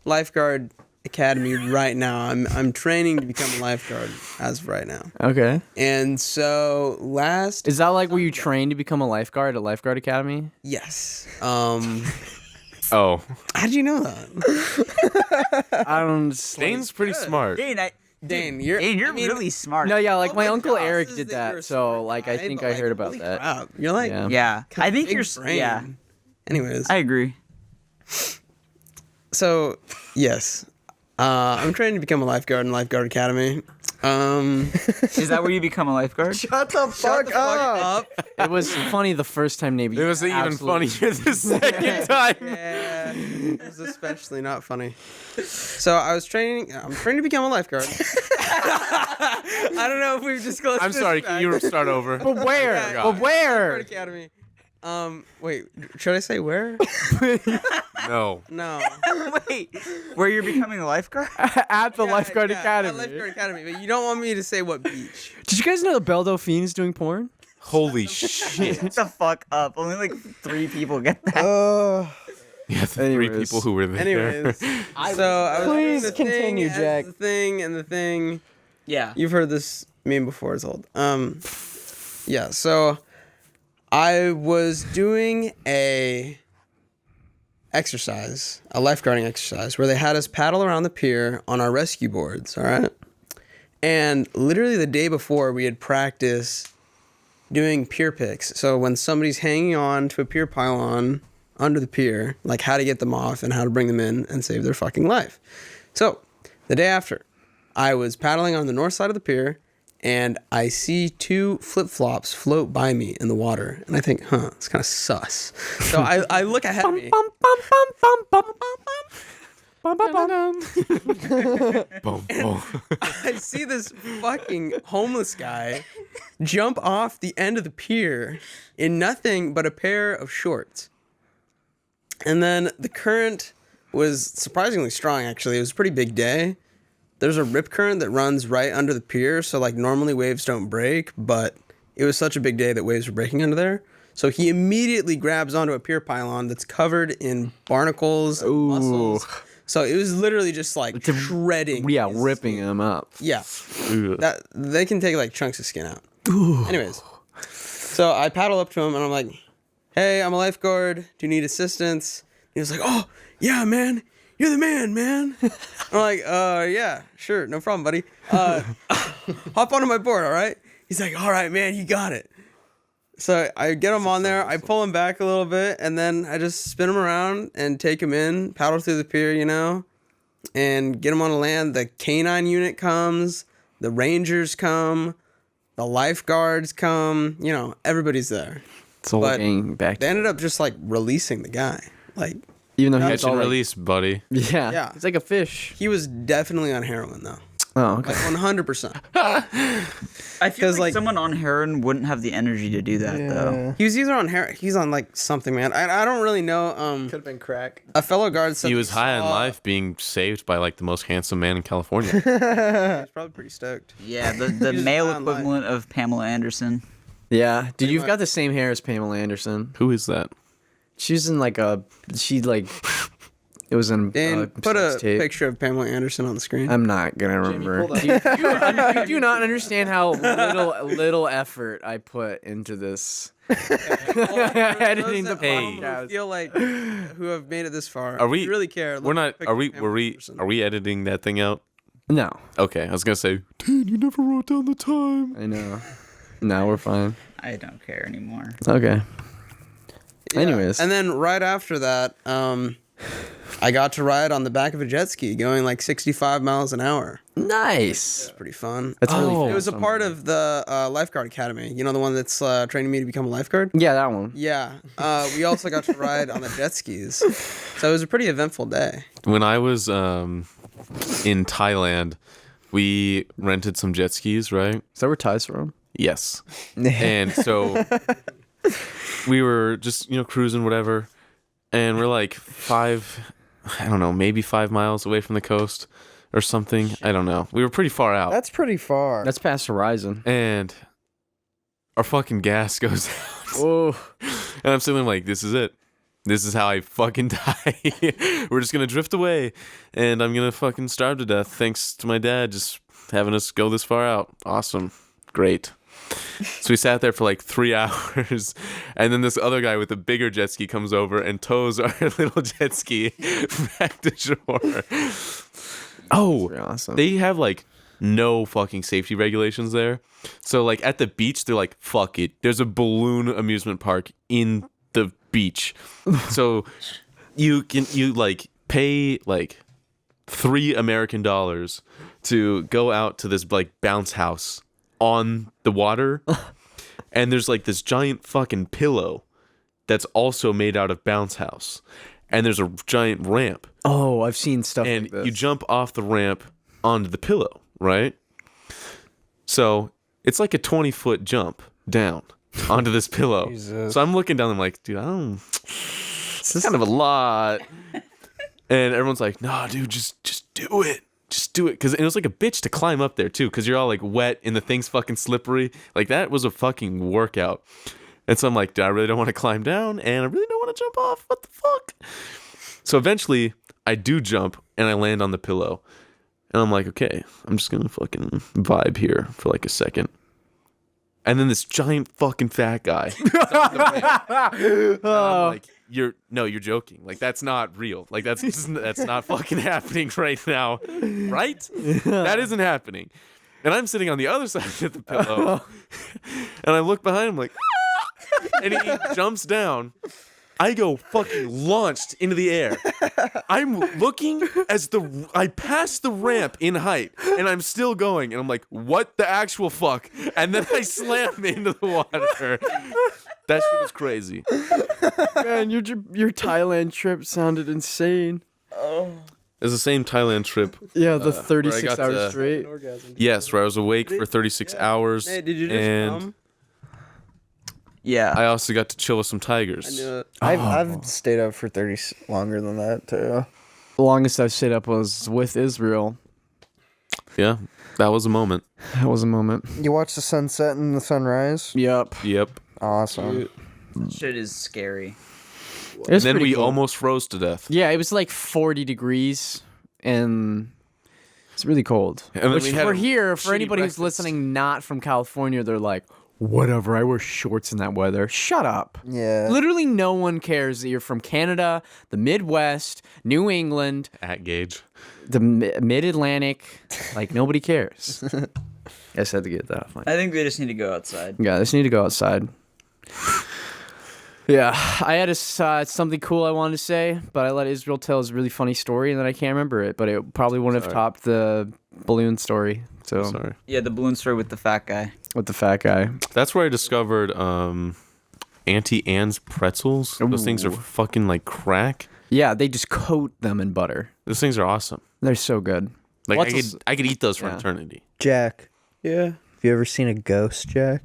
lifeguard academy right now. I'm training to become a lifeguard as of right now. Okay. And so last. Is that like where you train to become a lifeguard at Lifeguard Academy? Yes. Oh, How did you know that? I don't. Just, like- Dane's pretty smart. Dane, you're. Dane, you're I mean, really smart. No, yeah, like oh my my uncle God, Eric this did is that you're a that, so smart like I guy, think but, I like, heard about holy that. crap, you're like. Yeah. Yeah, I think big you're. brain. Yeah, Anyways, I agree. so yes, I'm training to become a lifeguard in Lifeguard Academy. Is that where you become a lifeguard? Shut the fuck up. It was funny the first time, Navy. It was even Absolutely- funnier the second time. Yeah, it was especially not funny. So I'm training to become a lifeguard. I don't know if we've disclosed. I'm this sorry. fact. Can you start over? But where? Okay. But where? Lifeguard Academy. Wait, should I say where? No. No. Wait, where you're becoming a lifeguard? At the Lifeguard Yeah, Academy. At Lifeguard Academy, but you don't want me to say what beach. Did you guys know that Belle Delphine's doing porn? Holy shit. Shut the fuck up. Only like 3 people get that. Yeah, the 3 Anyways. people who were there. Anyways, so I was doing Please the continue, thing Jack. as the thing and the thing. Yeah. You've heard this meme before, it's old. Yeah, so I was doing a lifeguarding exercise where they had us paddle around the pier on our rescue boards, all right? And literally the day before we had practiced doing pier picks. So when somebody's hanging on to a pier pylon under the pier, like how to get them off and how to bring them in and save their fucking life. So the day after, I was paddling on the north side of the pier and I see 2 flip-flops float by me in the water. And I think, it's kind of sus. So I look ahead of me. Boom, boom. I see this fucking homeless guy jump off the end of the pier in nothing but a pair of shorts. And then the current was surprisingly strong, actually. It was a pretty big day. There's a rip current that runs right under the pier, so like normally waves don't break, but it was such a big day that waves were breaking under there. So he immediately grabs onto a pier pylon that's covered in barnacles and mussels. So it was literally just like shredding. Yeah, his ripping skin. him up. Yeah. That they can take like chunks of skin out. Anyways. So I paddle up to him and I'm like, "Hey, I'm a lifeguard. Do you need assistance?" He was like, "Oh, yeah, man. You're the man, man." I'm like, yeah, sure, no problem, buddy. Hop onto my board, all right?" He's like, "All right, man, you got it." So I get him on there, I pull him back a little bit, and then I just spin him around and take him in, paddle through the pier, and get him on the land. The canine unit comes, the rangers come, the lifeguards come, everybody's there. It's all But getting back. They ended up just like releasing the guy. Like, Even though he Catch was all and like, release, buddy. yeah, Yeah. it's like a fish. he was definitely on heroin though. Oh, okay. Like 100%. I feel 'Cause, like, like- someone on heroin wouldn't have the energy to do that though. He was either on heroin, he's on like something, man. I don't really know. Could have been crack. A fellow guard said He they was high on saw- life, being saved by like the most handsome man in California. He was probably pretty stoked. Yeah, the He's male on life. equivalent of Pamela Anderson. Yeah, dude, you've much. got the same hair as Pamela Anderson. Who is that? She's in like a. It was in. Dan, put a sex tape. picture of Pamela Anderson on the screen. I'm not gonna remember. pull that You do not understand how little effort I put into this. Editing the Hey. podcast. Feel like who have made it this far. Are we- If you really care? We're look at not. a picture Are we? of Pamela Were we? Anderson. Are we editing that thing out? No, Okay, I was gonna say, dude, you never wrote down the time. I know. No, we're fine. I don't care anymore. Okay. Yeah. Anyways. And then right after that, I got to ride on the back of a jet ski going like 65 miles an hour. Nice. Pretty fun. That's really Oh. fun. It was a part of the lifeguard academy. You know, the one that's training me to become a lifeguard? Yeah, that one. Yeah. We also got to ride on the jet skis. So it was a pretty eventful day. When I was in Thailand, we rented some jet skis, right? Is that where Ty's from? Yes. And so we were just, cruising, whatever. And we're like maybe 5 miles away from the coast or something. I don't know. We were pretty far out. That's pretty far. That's past Horizon. And our fucking gas goes out. Oh. And I'm sitting there like, this is it. This is how I fucking die. We're just going to drift away. And I'm going to fucking starve to death thanks to my dad just having us go this far out. Awesome. Great. So we sat there for like 3 hours. And then this other guy with a bigger jet ski comes over and tows our little jet ski back to shore. Oh, Pretty awesome. they have like no fucking safety regulations there. So like at the beach, they're like, fuck it. There's a balloon amusement park in the beach. So you like pay like $3 American to go out to this like bounce house on the water. And there's like this giant fucking pillow that's also made out of bounce house. And there's a giant ramp. Oh, I've seen stuff And like this. you jump off the ramp onto the pillow, right? So it's like a 20-foot jump down onto this pillow. Jesus. So I'm looking down, I'm like, dude, this is kind of a lot. And everyone's like, no, dude, just do it. Just do it. Because it was like a bitch to climb up there, too, because you're all like wet and the thing's fucking slippery. Like, that was a fucking workout. And so I'm like, dude, I really don't want to climb down, and I really don't want to jump off. What the fuck? So eventually, I do jump, and I land on the pillow. And I'm like, okay, I'm just going to fucking vibe here for like a second. And then this giant fucking fat guy. I'm like, you're joking. Like, that's not real. Like, that's not fucking happening right now. Right? That isn't happening. And I'm sitting on the other side of the pillow. And I look behind him like, and he jumps down. I go fucking launched into the air. I'm looking as I pass the ramp in height, and I'm still going. And I'm like, what the actual fuck? And then I slam into the water. That shit was crazy. Man, your Thailand trip sounded insane. It was the same Thailand trip. Yeah, the where I 36 got hours to- straight. Orgasm. Yes, where I was awake for 36 hours. Hey, did you just and come? Yeah. I also got to chill with some I tigers. knew it. I've stayed up for 30 longer than that too. The longest I've stayed up was with Israel. Yeah, that was a moment. That was a moment. You watch the sunset and the sunrise. Yep. Yep. Awesome. Shit is scary. It And was then pretty we cool. almost froze to death. Yeah, it was like 40 degrees, and it's really cold. And then Which we had for a here, for shitty anybody who's breakfast. listening not from California, they're like, whatever, I wear shorts in that weather. Shut up. Yeah. Literally no one cares that you're from Canada, the Midwest, New England, At Gage. the Mid-Atlantic. Like, nobody cares. I just had to get that off my... I think they just need to go outside. Yeah, I just need to go outside. Yeah, I had something cool I wanted to say, but I let Israel tell his really funny story, and then I can't remember it. But it probably wouldn't have topped the balloon story. So Sorry. Yeah, the balloon story with the fat guy. with the fat guy. That's where I discovered Auntie Anne's pretzels. Those things are fucking like crack. Yeah, they just coat them in butter. Those things are awesome. They're so good. Like What's I could eat those for Yeah. eternity. Jack, Yeah. have you ever seen a ghost, Jack?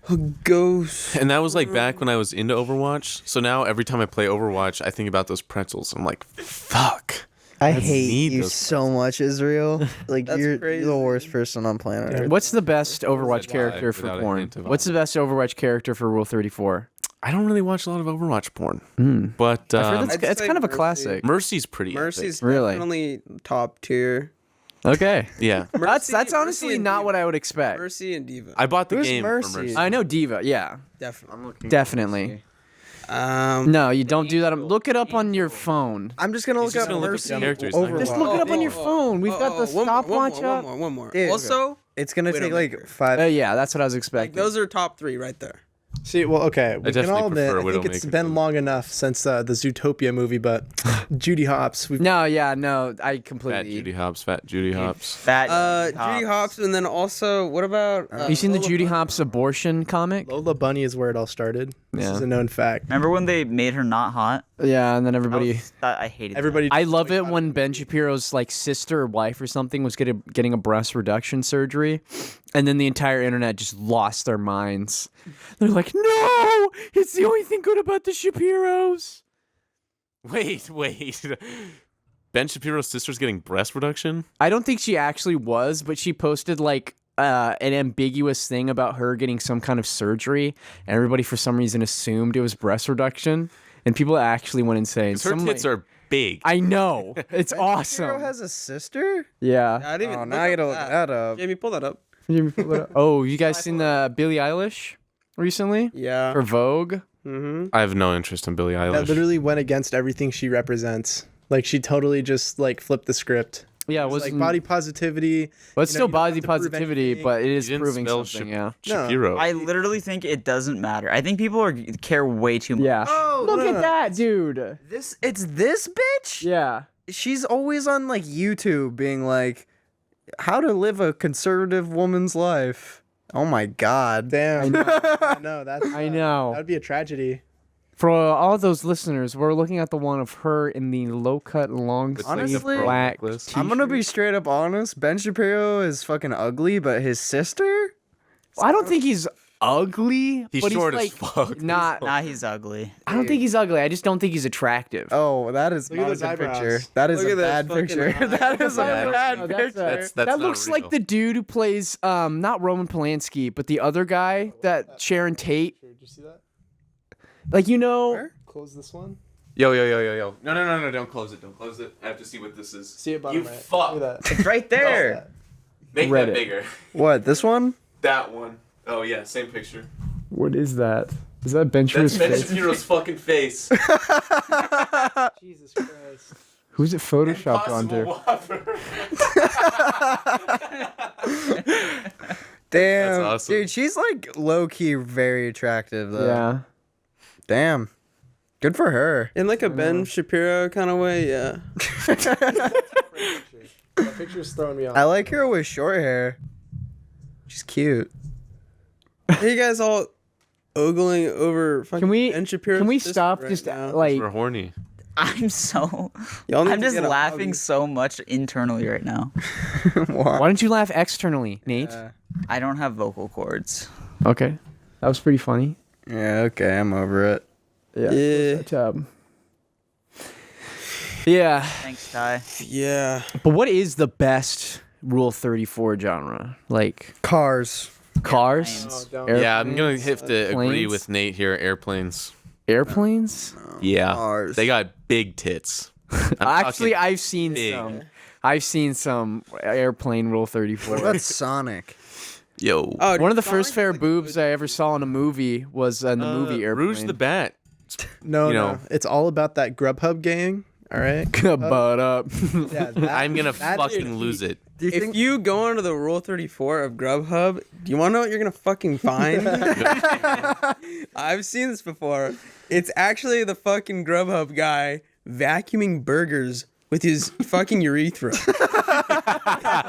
A ghost. And that was like back when I was into Overwatch. So now every time I play Overwatch, I think about those pretzels. I'm like, fuck. I need hate you those so much, Israel. Like That's you're crazy. the worst person on planet Earth. What's the best Overwatch die character for without a porn? hint of What's the best Overwatch character for Rule 34? I don't really watch a lot of Overwatch porn. But I've heard I'd it's say kind of a Mercy. classic. Mercy's pretty Mercy's epic. Really? definitely top tier. Okay. Yeah. That's Mercy honestly and not Diva. what I would expect. Mercy and Diva. I bought the Who's game Mercy? for Mercy. I know Diva, yeah. Definitely. Definitely. No, you don't do that. Look it up on your phone. I'm just gonna He's look just up gonna look up Mercy the characters, not gonna Overwatch. Just look it up on your phone. We've got the stopwatch up. One more. Dude, Also, It's gonna take Widowmaker. like 5. Yeah, that's what I was like, expecting. those are top 3 right there. See, well, okay, we can definitely all admit, prefer I think it's Widowmaker been too. long enough since the Zootopia movie, but Judy Hopps, we've No, I Fat completely. Judy Hopps, fat Judy Hopps. Fat Judy Hopps, and then also, what about? You seen the Lola Judy Bunny? Hopps abortion comic? Lola Bunny is where it all started. This Yeah. is a known fact. Remember when they made her not hot? Yeah, and then everybody. I hated Everybody, I just, love like, it when Ben Shapiro's like sister or wife or something was getting a breast reduction surgery, and then the entire internet just lost their minds. They're like, "No, it's the only thing good about the Shapiros." Wait. Ben Shapiro's sister's getting breast reduction? I don't think she actually was, but she posted like an ambiguous thing about her getting some kind of surgery, and everybody for some reason assumed it was breast reduction, and people actually went insane. Her tits are big. I know. It's Hero awesome. has a sister? Yeah. I didn't even. Oh, look now I up gotta look that. that up. Jamie, pull that up. Oh, you guys seen the Billie Eilish recently? Yeah. For Vogue? I have no interest in Billie that Eilish. literally went against everything she represents. Like she totally just like flipped the script. Yeah, it It's was like body positivity. Well, it's you know, still you don't have body to prove positivity, anything. but it You is didn't proving spell something. Yeah. Shapiro. I literally think it doesn't matter. I think people care way too much. Yeah. Oh, Look no, at no. that, dude. It's this bitch? Yeah. She's always on like YouTube being like how to live a conservative woman's life. Oh my god. Damn. I know that's. I know. That would be a tragedy. For all those listeners, we're looking at the one of her in the low-cut, long-sleeve Honestly, black necklace. I'm gonna be straight up honest. Ben Shapiro is fucking ugly, but his sister? I don't think he's ugly, He's but short as he's like fuck. not. Nah, he's ugly. I don't think he's ugly. I just don't think he's attractive. Oh, that is Look at not a those good eyebrows. picture. That is Look a at those bad fucking picture. eyes. That is a Yeah. bad No, picture. That's that not looks real. like the dude who plays not Roman Polanski, but the other guy that Sharon Tate. Did you see that? Like Close this one. Yo. No, don't close it. Don't close it. I have to see what this is. See it bottom You right. fuck. Look at that. It's right there. Make Reddit. that bigger. What, this one? That one. Oh, yeah, same picture. What is that? Is that Ben That's Shapiro's Ben face? Shapiro's fucking face. Jesus Christ. Who's it photoshopped onto? Whopper. Damn. That's awesome. Dude, she's like low key very attractive though. Yeah. Damn. Good for her. In like a Ben Shapiro kind of way, yeah. That picture's throwing me off. I like her with short hair. She's cute. Are you guys all ogling over fucking Can we Ben Shapiro's can we sister stop right just now? like We're horny. I'm so. Y'all need I'm to just get a laughing hug. so much internally right now. Why don't you laugh externally, Nate? I don't have vocal cords. Okay, that was pretty funny. Yeah, okay, I'm over it. Yeah. Yeah, Thanks, Ty. Yeah. but what is the best Rule 34 genre? Like Cars. cars, Yeah, I'm gonna have to agree Planes? with Nate here. Airplanes. airplanes. Yeah, Cars. they got big tits. I'm Actually, talking I've seen big. some. I've seen some airplane Rule What 34. about Sonic? Yo, Oh, One of the Sonic first is fair like a boobs I ever saw in a movie was in the movie Airplane. Rouge the Bat. No, You no, know. it's all about that Grubhub gang. All right. Butt up. Yeah, I'm gonna that- fucking lose it. Do you If think you go onto the Rule 34 of Grubhub, do you want to know what you're gonna fucking find? I've seen this before. It's actually the fucking Grubhub guy vacuuming burgers with his fucking urethra.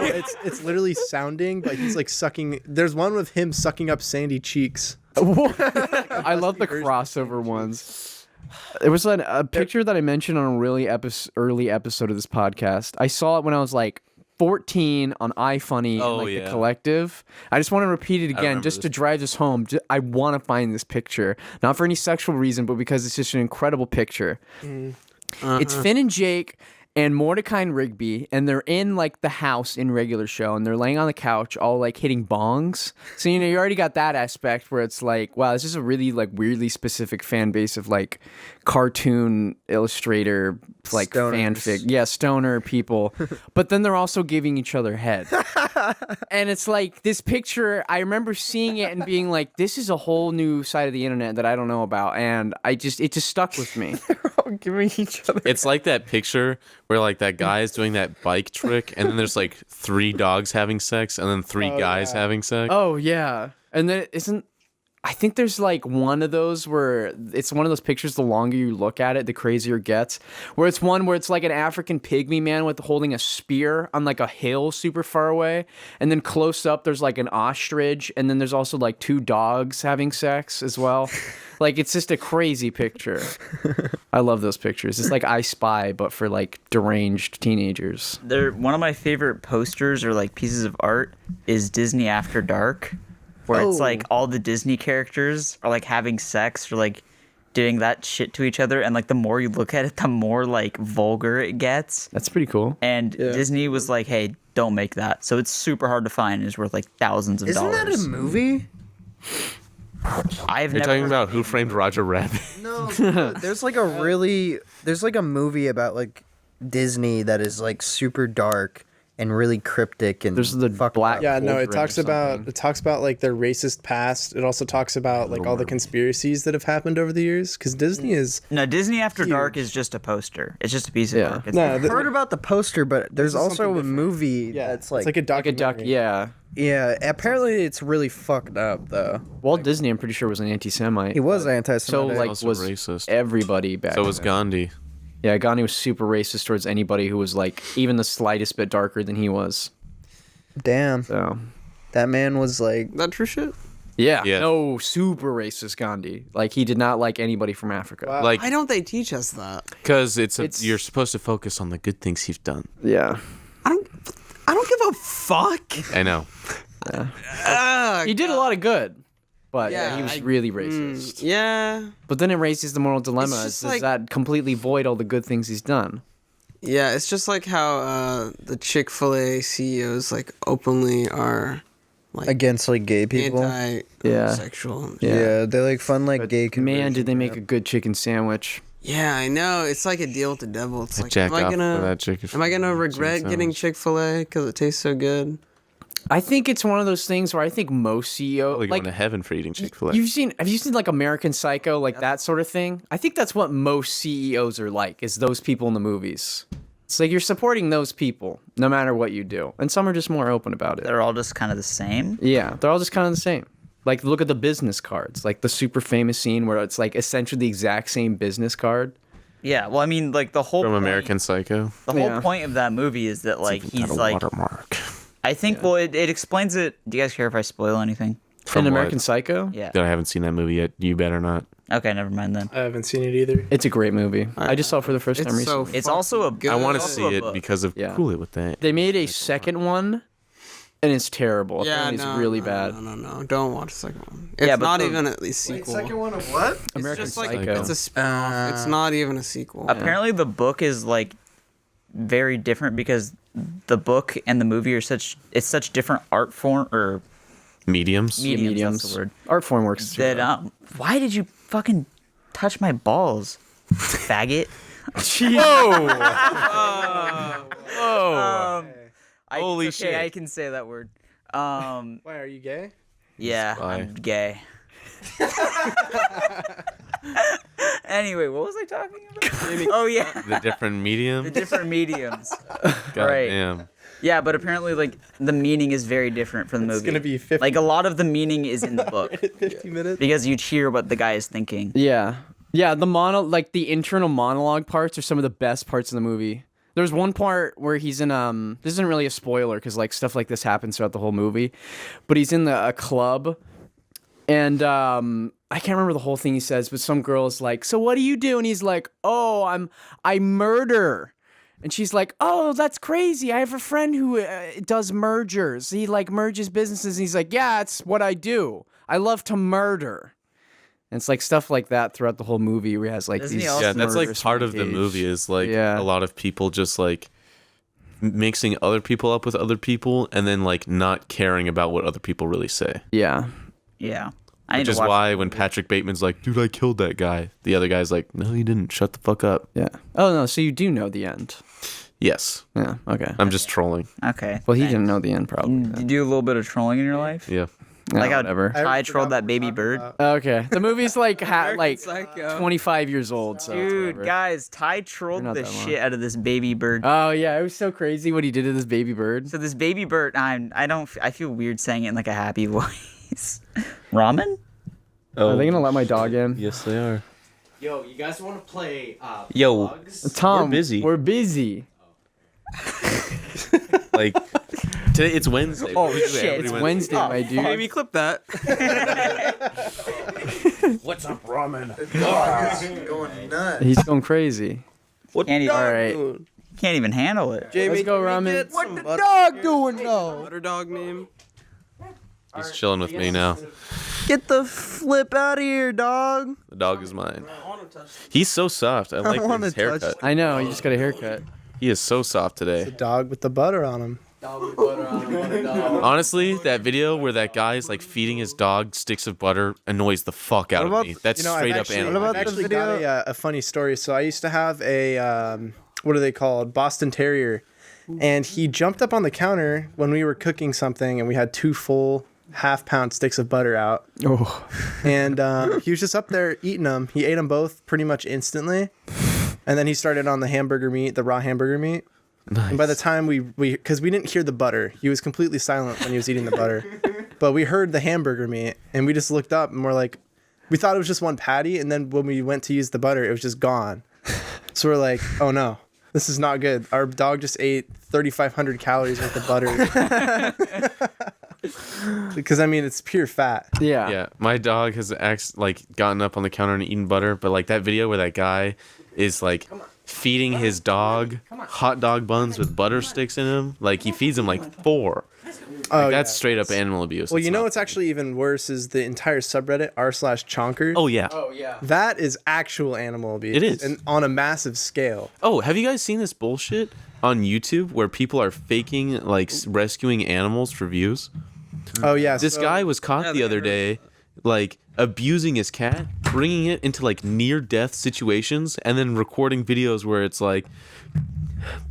it's literally sounding, but he's like sucking. There's one with him sucking up Sandy Cheeks. I love the crossover ones. There was a picture that I mentioned on a really early episode of this podcast. I saw it when I was like 14 on iFunny and Oh, like yeah. the collective. I just want to repeat it again remember just to this. drive this home. I want to find this picture. Not for any sexual reason, but because it's just an incredible picture. It's Finn and Jake and Mordecai and Rigby, and they're in like the house in regular show, and they're laying on the couch, all like hitting bongs. So you know, you already got that aspect where it's like, wow, this is a really like weirdly specific fan base of like cartoon illustrator like Stoners. fanfic, yeah, stoner people. But then they're also giving each other head, and it's like this picture. I remember seeing it and being like, this is a whole new side of the internet that I don't know about, and it just stuck with me. giving each other? It's like that picture where like that guy is doing that bike trick, and then there's like 3 dogs having sex, and then 3 guys having sex. Oh yeah, and then I think there's like one of those where it's one of those pictures. The longer you look at it, the crazier it gets. Where it's one where it's like an African pygmy man with holding a spear on like a hill super far away, and then close up there's like an ostrich, and then there's also like 2 dogs having sex as well. Like it's just a crazy picture. I love those pictures. It's like I Spy, but for like deranged teenagers. They're one of my favorite posters or like pieces of art is Disney After Dark, where it's like all the Disney characters are like having sex or like doing that shit to each other, and like the more you look at it, the more like vulgar it gets. That's pretty cool. And Disney was like, "Hey, don't make that." So it's super hard to find and is worth like thousands of Isn't dollars. that a movie? I've You're never talking about Who Framed Roger Rabbit? No. There's like a movie about like Disney that is like super dark and really cryptic and There's the fucked black- up. Yeah, no, Cauldron it talks or about something. like their racist past. It also talks about like all the conspiracies that have happened over the years. Because Disney is No, Disney After Dark is just a poster. It's just a piece of Yeah. work. It's no, I've heard about the poster, but there's is also something a different. movie yeah, that's it's like like a Like a documentary. duck, yeah. yeah. Apparently, it's really fucked up though. Walt Disney, I'm pretty sure, was an anti-Semite. He was So anti-Semitic. like Also was racist. everybody back. So was then. Gandhi. Yeah, Gandhi was super racist towards anybody who was like even the slightest bit darker than he was. Damn, So that man was like. That true shit? yeah, Yeah. no, super racist Gandhi. Like he did not like anybody from Africa. Wow. Like, Why don't they teach us that? because It's- you're supposed to focus on the good things he's done. Yeah, I don't give a fuck. I know. he did a lot of good, but yeah, Yeah, he was I- really racist. Yeah. But then it raises the moral dilemma: It's is just does like- that completely void all the good things he's done? Yeah, it's just like how the Chick-fil-A CEOs like openly are like Against like gay people. anti-homosexual. Yeah. they like fun like gay. Man, did they conversion make crap. a good chicken sandwich? Yeah, I know. It's like a deal with the devil. It's I like, jack am I off gonna for that chicken. am I gonna regret getting Chick-fil-A because it tastes so good? I think it's one of those things where I think most CEO Probably like going to heaven for eating Chick-fil-A. have you seen like American Psycho, like that sort of thing? I think that's what most CEOs are like, is those people in the movies. It's like you're supporting those people no matter what you do. And some are just more open about it. they're all just kind of the same. Yeah, they're all just kind of the same. Like look at the business cards, like the super famous scene where it's like essentially the exact same business card. Yeah, well, I mean, like the whole From point, American Psycho. the whole Yeah. point of that movie is that like Got he's a like, watermark. I think, well, it explains it. Do you guys care if I spoil anything? From in what? American Psycho? Yeah. I haven't seen that movie yet. You better not. Okay, never mind then. I haven't seen it either. It's a great movie. I just saw it for the first time It's so recently. It's also a. good. I want to also see a it book. because of Yeah. Cool It with that. They made a second one, and it's terrible. Yeah, Apparently no, it's really no, bad. No. Don't watch the second one. It's Yeah, but not the- even at least sequel. one of what? American it's just like Psycho. it's a spin-off. It's not even a sequel. Apparently, the book is like very different because the book and the movie are such different art form or Mediums. mediums. That's the word. Art form works too. That why did you fucking touch my balls, faggot? Oh, Holy okay, shit. I can say that word. Why are you gay? Yeah, Spy. I'm gay. Anyway, what was I talking about? Oh yeah, the different medium. the different mediums. God right. damn. Yeah, but apparently, like the meaning is very different from the movie. It's gonna be 50, like a lot of the meaning is in the book 50 minutes. because you hear what the guy is thinking. Yeah. The the internal monologue parts are some of the best parts of the movie. There's one part where he's in this isn't really a spoiler because like stuff like this happens throughout the whole movie, but he's in a club, and I can't remember the whole thing he says, but some girl's like, "So what do you do?" And he's like, "Oh, I murder." And she's like, "Oh, that's crazy. I have a friend who does mergers. He like merges businesses." And he's like, "Yeah, it's what I do. I love to murder." And it's like stuff like that throughout the whole movie where he has like Doesn't he these. also- Yeah, that's like murderous part of the engaged. movie is like Yeah. a lot of people just like mixing other people up with other people and then like not caring about what other people really say. Yeah. Yeah, I need Which to is watch why when Patrick Bateman's like, "Dude, I killed that guy," the other guy's like, "No, you didn't. Shut the fuck up." Yeah. Oh no, so you do know the end. Yes, Yeah. Okay. I'm just trolling. Okay. Well, he thanks. didn't know the end probably. Did you do a little bit of trolling in your life? Yeah. Like how whatever. Ty trolled that baby bird? Okay. The movie's like American Psycho. 25 years old. So it's Dude, whatever. guys, Ty trolled not the that long. shit out of this baby bird. Oh yeah, it was so crazy what he did to this baby bird. So this baby bird, I feel weird saying it in like a happy voice. Ramen? Are they gonna let my dog in? Yes, they are. Yo, you guys want to play Yo. Bugs? Tom, We're busy. We're busy. Like today, it's Wednesday. Oh, What do we do shit, every it's It's Wednesday, my dude. Maybe clip that. What's up, ramen? Going nuts. He's going crazy. Can't even, All right. can't even handle it. Jamie, Let's go, can we ramen. get some butter- Dog doing no. butter dog meme? He's chilling with me now. Get the flip out of here, dog. The dog is mine. He's so soft. I like wanna his touch haircut. I know. You just got a haircut. He is so soft today. Dog with the butter on him. Honestly, that video where that guy is like feeding his dog sticks of butter annoys the fuck out of about- me. That's You know, straight I've up actually, animal What about I've the abuse. actually got video? a funny story. So I used to have a what are they called? Boston Terrier, and he jumped up on the counter when we were cooking something, and we had 2 full half-pound sticks of butter out, Oh. and he was just up there eating them. He ate them both pretty much instantly, and then he started on the hamburger meat, the raw hamburger meat. And by the time we because we didn't hear the butter, he was completely silent when he was eating the butter, but we heard the hamburger meat, and we just looked up and we're like, we thought it was just one patty, and then when we went to use the butter, it was just gone. So we're like, oh no, this is not good. Our dog just ate 3,500 calories worth of butter. Because I mean, it's pure fat. Yeah. Yeah, my dog has gotten up on the counter and eaten butter, but like that video where that guy is like feeding his dog hot dog buns with butter sticks in them, like he feeds him like 4. Oh, That's yeah. straight up animal abuse. Well, It's you know not- what's actually even worse is the entire subreddit r/chonkers. Oh yeah. Oh yeah. That is actual animal abuse. It is. And on a massive scale. Oh, have you guys seen this bullshit on YouTube where people are faking like rescuing animals for views? Oh yeah. This so- guy was caught the other day, like abusing his cat, bringing it into like near-death situations, and then recording videos where it's like,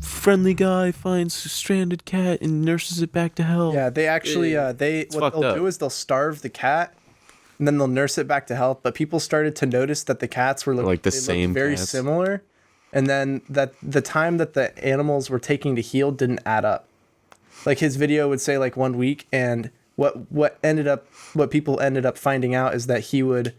friendly guy finds stranded cat and nurses it back to health. Yeah, they actually what fucked they'll up. do is they'll starve the cat, and then they'll nurse it back to health. But people started to notice that the cats were Like the they looked same very cats. similar, and then that the time that the animals were taking to heal didn't add up. Like his video would say like 1 week, and what people ended up finding out is that he would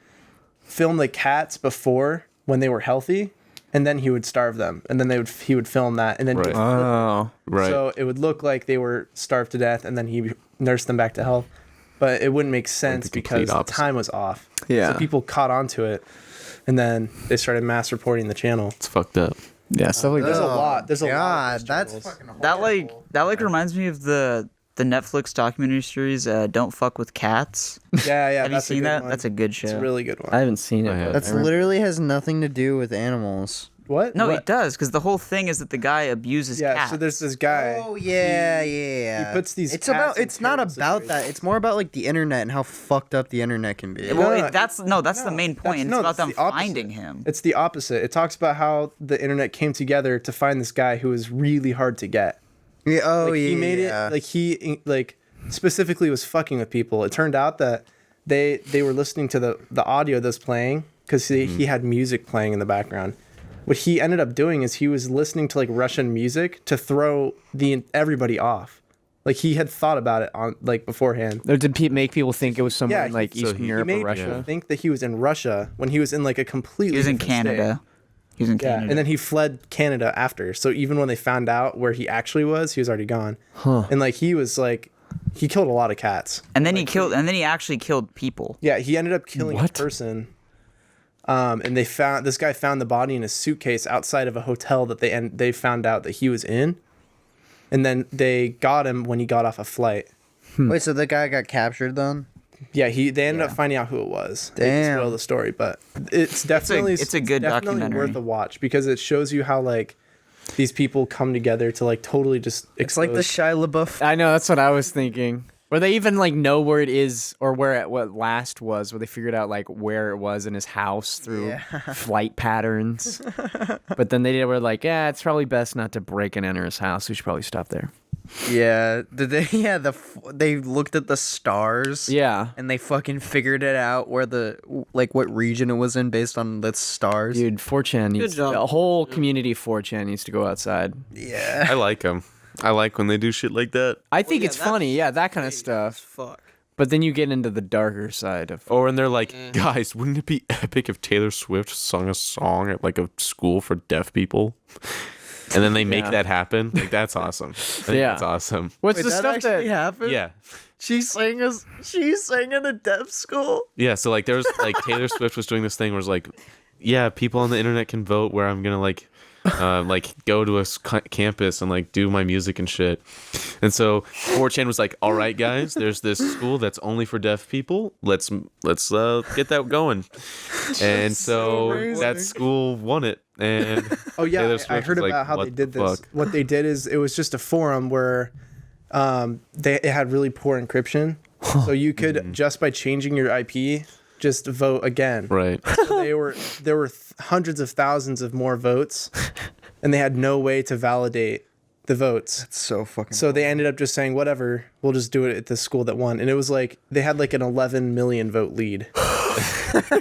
film the cats before when they were healthy, and then he would starve them, and then he would film that, and then he Right. would flip it. Oh. Right. So it would look like they were starved to death, and then he nursed them back to health. But it wouldn't make sense the complete because the opposite. time was off. Yeah. So people caught on to it. and then they started mass reporting the channel. It's fucked up. Yeah, stuff like There's that. a lot. There's a lot. God, Of that's channels. fucking That like reminds me of the Netflix documentary series Don't Fuck with Cats. Yeah, Have you that's a seen good that? one. That's a good show. It's a really good one. I haven't seen it. I but have. That's I remember- literally has nothing to do with animals. What? No, What? it does, because the whole thing is that the guy abuses Yeah. cats. So there's this guy. Oh yeah, yeah. he puts these It's cats about. in It's not terrible about that. situations. It's more about like the internet and how fucked up the internet can be. Well, No, that's the main point. that's- It's no, about that's them the opposite. finding him. It's the opposite. It talks about how the internet came together to find this guy who was really hard to get. Yeah, oh Like, yeah. he made it like he like specifically was fucking with people. It turned out that they were listening to the audio that's playing because he had music playing in the background. What he ended up doing is he was listening to like Russian music to throw everybody off. Like he had thought about it on like beforehand. Or did make people think it was somewhere Yeah, in like so Eastern he Europe He or made Russia? people think that he was in Russia when he was in like a completely He was in different state. Canada. He was in Yeah, Canada. and then he fled Canada after. So even when they found out where he actually was, he was already gone. And like he was like, he killed a lot of cats. And then he actually killed people. Yeah, he ended up killing What? a person. And this guy found the body in a suitcase outside of a hotel that they found out that he was in. And then they got him when he got off a flight. Wait, so the guy got captured then? Yeah, they ended up finding out who it was. They Damn. didn't spoil the story, but it's definitely it's a good definitely documentary. worth a watch because it shows you how like these people come together to like totally just It's like the expose- Shia LaBeouf. I know, that's what I was thinking. Where they even like know where it is or what last was, where they figured out like where it was in his house through flight patterns. But then they were like, yeah, it's probably best not to break and enter his house. We should probably stop there. Yeah. Did they? Yeah. They looked at the stars. Yeah. And they fucking figured it out where what region it was in based on the stars. Dude, 4chan needs job. the whole community of 4chan needs to go outside. Yeah. I like them. I like when they do shit like that. I think yeah, it's that's funny, yeah, that kind of stuff. Fuck. But then you get into the darker side of Or when they're like, guys, wouldn't it be epic if Taylor Swift sung a song at like a school for deaf people? And then they make Yeah. that happen. Like that's awesome. I think Yeah. that's awesome. what's Wait, the that stuff actually that happened? Yeah. She sang in a deaf school. Yeah, so like there was like Taylor Swift was doing this thing where it's like, yeah, people on the internet can vote where I'm gonna like go to a campus and like do my music and shit. And so 4chan was like, all right, guys, there's this school that's only for deaf people. Let's get that going. And so that school won it. And Oh yeah, Taylor I Swift heard was like, about how "What they did the this. fuck?" What they did is it was just a forum where it had really poor encryption, so you could just by changing your IP just vote again. right. So there were hundreds of thousands of more votes, and they had no way to validate the votes. So fucking. So they ended up just saying, whatever, we'll just do it at the school that won. And it was like they had like an 11 million vote lead.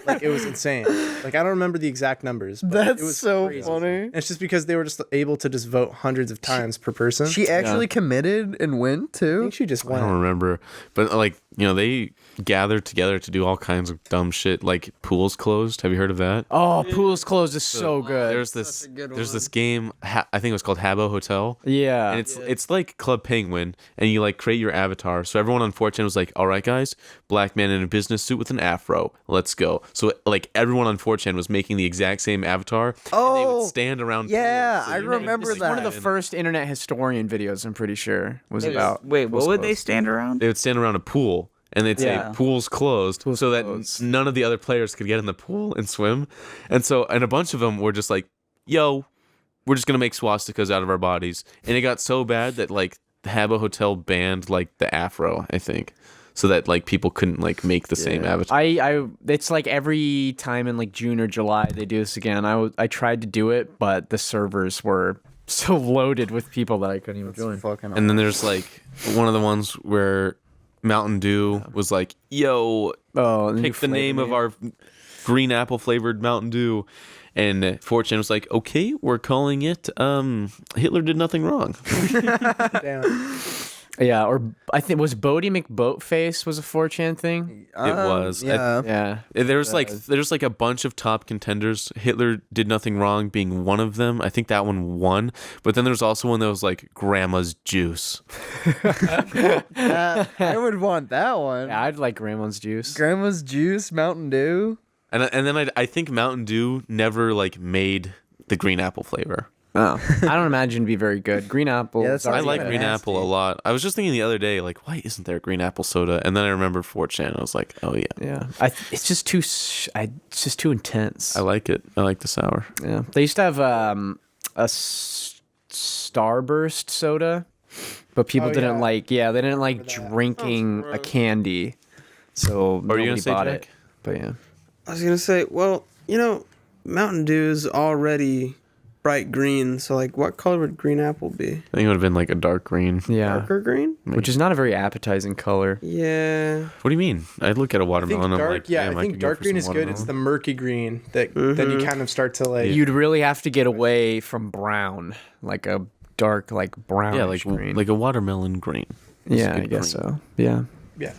Like it was insane. Like I don't remember the exact numbers. But it was crazy. funny. And it's just because they were just able to just vote hundreds of times per person. She actually committed and went I too. think she just I don't went. remember. But like, they gathered together to do all kinds of dumb shit. Like pools closed. Have you heard of that? Oh, Pools Closed is so good. There's this game, I think it was called Habbo Hotel. Yeah. And it's like Club Penguin, and you like create your avatar. So everyone on 4chan was like, all right, guys, black man in a business suit with an afro. Let's go. So like everyone on 4chan was making the exact same avatar. And they Oh, would stand around. yeah, pools. So I you're making remember this, One of that. the first internet historian videos, I'm pretty sure, was about. Wait, what Pools would they Closed. stand around? They would stand around a pool. And they'd say Yeah. pool's closed, so that closed. none of the other players could get in the pool and swim. And a bunch of them were just like, yo, we're just going to make swastikas out of our bodies. And it got so bad that like the Habbo Hotel banned like the afro, I think. So that like people couldn't like make the same avatar. It's like every time in like June or July they do this again. I tried to do it, but the servers were so loaded with people that I couldn't even join. Fucking. And then there's like one of the ones where Mountain Dew was like, yo, Oh, pick the name of our green apple flavored Mountain Dew. And 4chan was like, okay, we're calling it Hitler Did Nothing Wrong. Damn. Yeah, or I think was Bodie McBoatface was a 4chan thing. It was. Yeah. Yeah. There's like a bunch of top contenders. Hitler Did Nothing Wrong being one of them. I think that one won. But then there's also one that was like Grandma's Juice. I would want that one. Yeah, I'd like Grandma's Juice. Grandma's juice, Mountain Dew. And then I think Mountain Dew never like made the green apple flavor. Oh, I don't imagine it'd be very good. Green apple. Yeah, that's I already like kinda green nasty. apple a lot. I was just thinking the other day, like, why isn't there green apple soda? And then I remembered 4chan. And I was like, oh yeah, Yeah, it's just too. It's just too intense. I like it. I like the sour. Yeah, they used to have Starburst soda, but people Oh, didn't yeah. like. Yeah, they didn't like Remember that. drinking a candy, so What were you nobody gonna say, bought Jack? it. But yeah, I was gonna say, well, Mountain Dew is already bright green, so like, what color would green apple be? I think it would have been like a dark green. yeah, Darker green? which is not a very appetizing color. Yeah. What do you mean? I look at a I think watermelon. I'm dark, like, yeah, damn, I think could go dark for green some is good. It's the watermelon. murky green that then you kind of start to like. You'd really have to get away from brown, like a dark, like brown. Yeah, like green. like a watermelon green. It's yeah, good I guess green. so. Yeah, Yeah.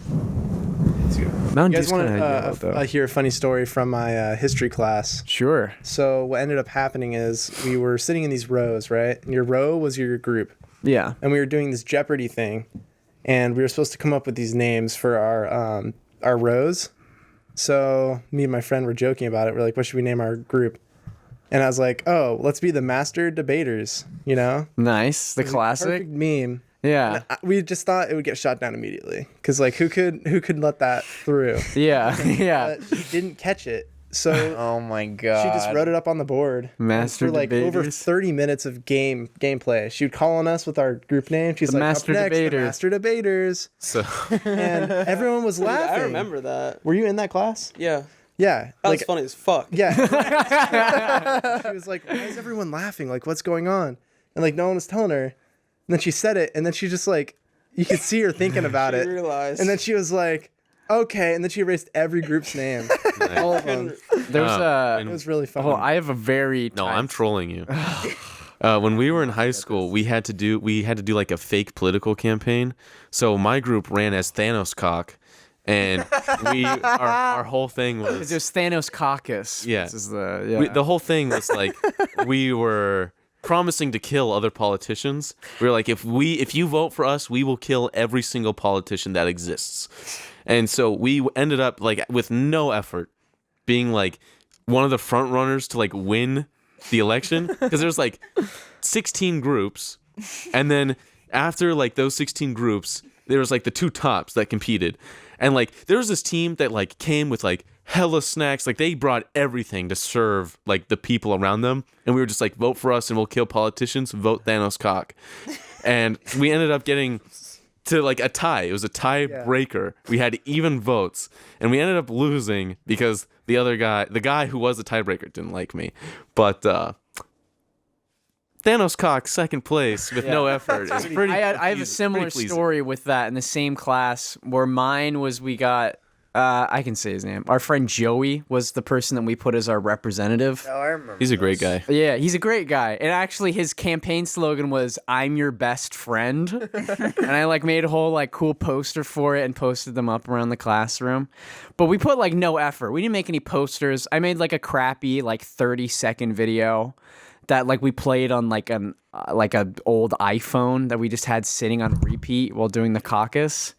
Mountain You guys Dew's want kind of yellow, to though. hear a funny story from my history class? Sure. So what ended up happening is we were sitting in these rows, right? And your row was your group, Yeah. and we were doing this Jeopardy thing, and we were supposed to come up with these names for our rows. So me and my friend were joking about it. We're like, what should we name our group? And I was like, oh, let's be the master debaters. You know, Nice. The classic. perfect meme. Yeah. We just thought it would get shot down immediately because like who could let that through? Yeah. Yeah. But she didn't catch it, so Oh my god. she just wrote it up on the board. Master for like over debaters. 30 minutes of gameplay. She would call on us with our group name. She's The like, Master up next, Debaters." the Master Debaters. So And everyone was laughing. I remember that. Were you in that class? Yeah. Yeah. That like, was funny as fuck. yeah. She was like, why is everyone laughing? Like, what's going on? And like, no one was telling her. And then she said it. And then she just like, you could see her thinking about it. Realized. And then she was like, okay. And then she erased every group's name. All of them. There's It was really fun. Oh, I have a very. no, I'm trolling you. When we were in high school, we had to do like a fake political campaign. So my group ran as Thanos Cock, and our whole thing was There's Thanos Caucus. Yeah. This is the the whole thing was like we were promising to kill other politicians. We were like, if you vote for us, we will kill every single politician that exists. And so we ended up like with no effort being like one of the front runners to like win the election because there's like 16 groups, and then after like those 16 groups, there was like the two tops that competed, and like there was this team that like came with like hella snacks, like they brought everything to serve like the people around them, and we were just like, vote for us and we'll kill politicians, vote Thanos Cock. And we ended up getting to like a tie. It was a tiebreaker. We had even votes, and we ended up losing because the guy who was the tiebreaker, didn't like me. But Thanos Cock second place with no effort. It's pretty. I have a similar pretty pleasing. story with that in the same class where mine was we got. I can say his name. Our friend Joey was the person that we put as our representative. Oh, I remember. He's a great guy. Yeah, he's a great guy. And actually his campaign slogan was "I'm your best friend." And I like made a whole like cool poster for it and posted them up around the classroom. But we put like no effort. We didn't make any posters. I made like a crappy like 30-second video that like we played on like an old iPhone that we just had sitting on repeat while doing the caucus.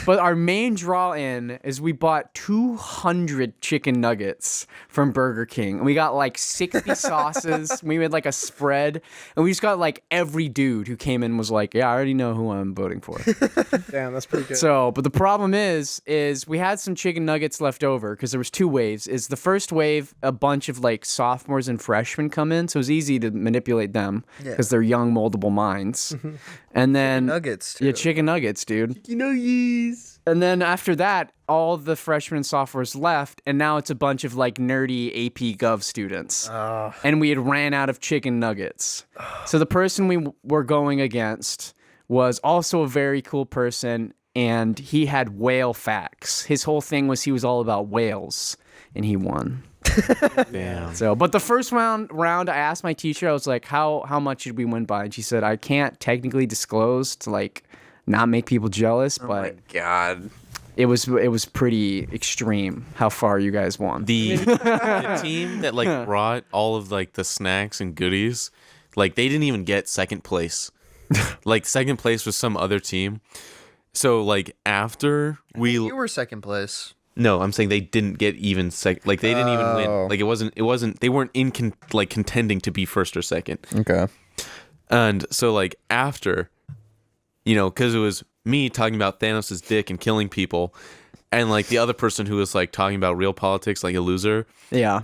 But our main draw in is we bought 200 chicken nuggets from Burger King. And we got like 60 sauces. We made like a spread. And we just got like every dude who came in was like, yeah, I already know who I'm voting for. Damn, that's pretty good. So, but the problem is we had some chicken nuggets left over because there was two waves. Is the first wave, a bunch of like sophomores and freshmen come in. So it was easy to manipulate them because they're young, moldable minds. And then Nuggets, too. Yeah, chicken nuggets, dude. And then after that, all the freshmen and sophomores left, and now it's a bunch of like nerdy AP Gov students. And we had ran out of chicken nuggets. So the person we were going against was also a very cool person, and he had whale facts. His whole thing was he was all about whales, and he won. Damn. So, but the first round, I asked my teacher, I was like, how much did we win by? And she said, I can't technically disclose to like not make people jealous, but God. it was pretty extreme how far you guys won. The team that like brought all of like the snacks and goodies, like they didn't even get second place. Like second place was some other team. So like after we You were second place. No, I'm saying they didn't get even like they didn't even win. Like it wasn't they weren't in contending to be first or second. Okay. And so like after, because it was me talking about Thanos' dick and killing people, and like the other person who was like talking about real politics like a loser, Yeah.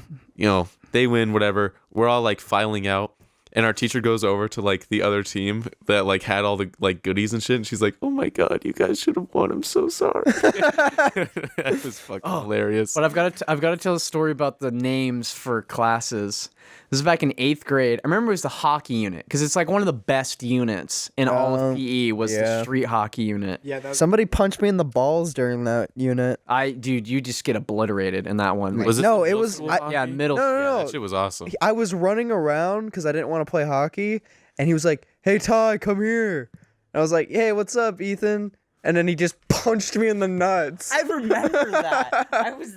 They win, whatever. We're all like filing out. And our teacher goes over to like the other team that like had all the like goodies and shit, and she's like, "Oh my god, you guys should have won. I'm so sorry." That was fucking hilarious. But I've got to tell a story about the names for classes. This is back in 8th grade. I remember it was the hockey unit because it's like one of the best units in all of PE was the street hockey unit. Yeah, Somebody punched me in the balls during that unit. Dude, you just get obliterated in that one. Was it No, the it middle was- school I- hockey? Yeah, middle. No, no, Yeah, no. that shit was awesome. I was running around because I didn't want to play hockey, and he was like, "Hey Ty, come here." And I was like, "Hey, what's up, Ethan?" And then he just punched me in the nuts. I remember that. I was.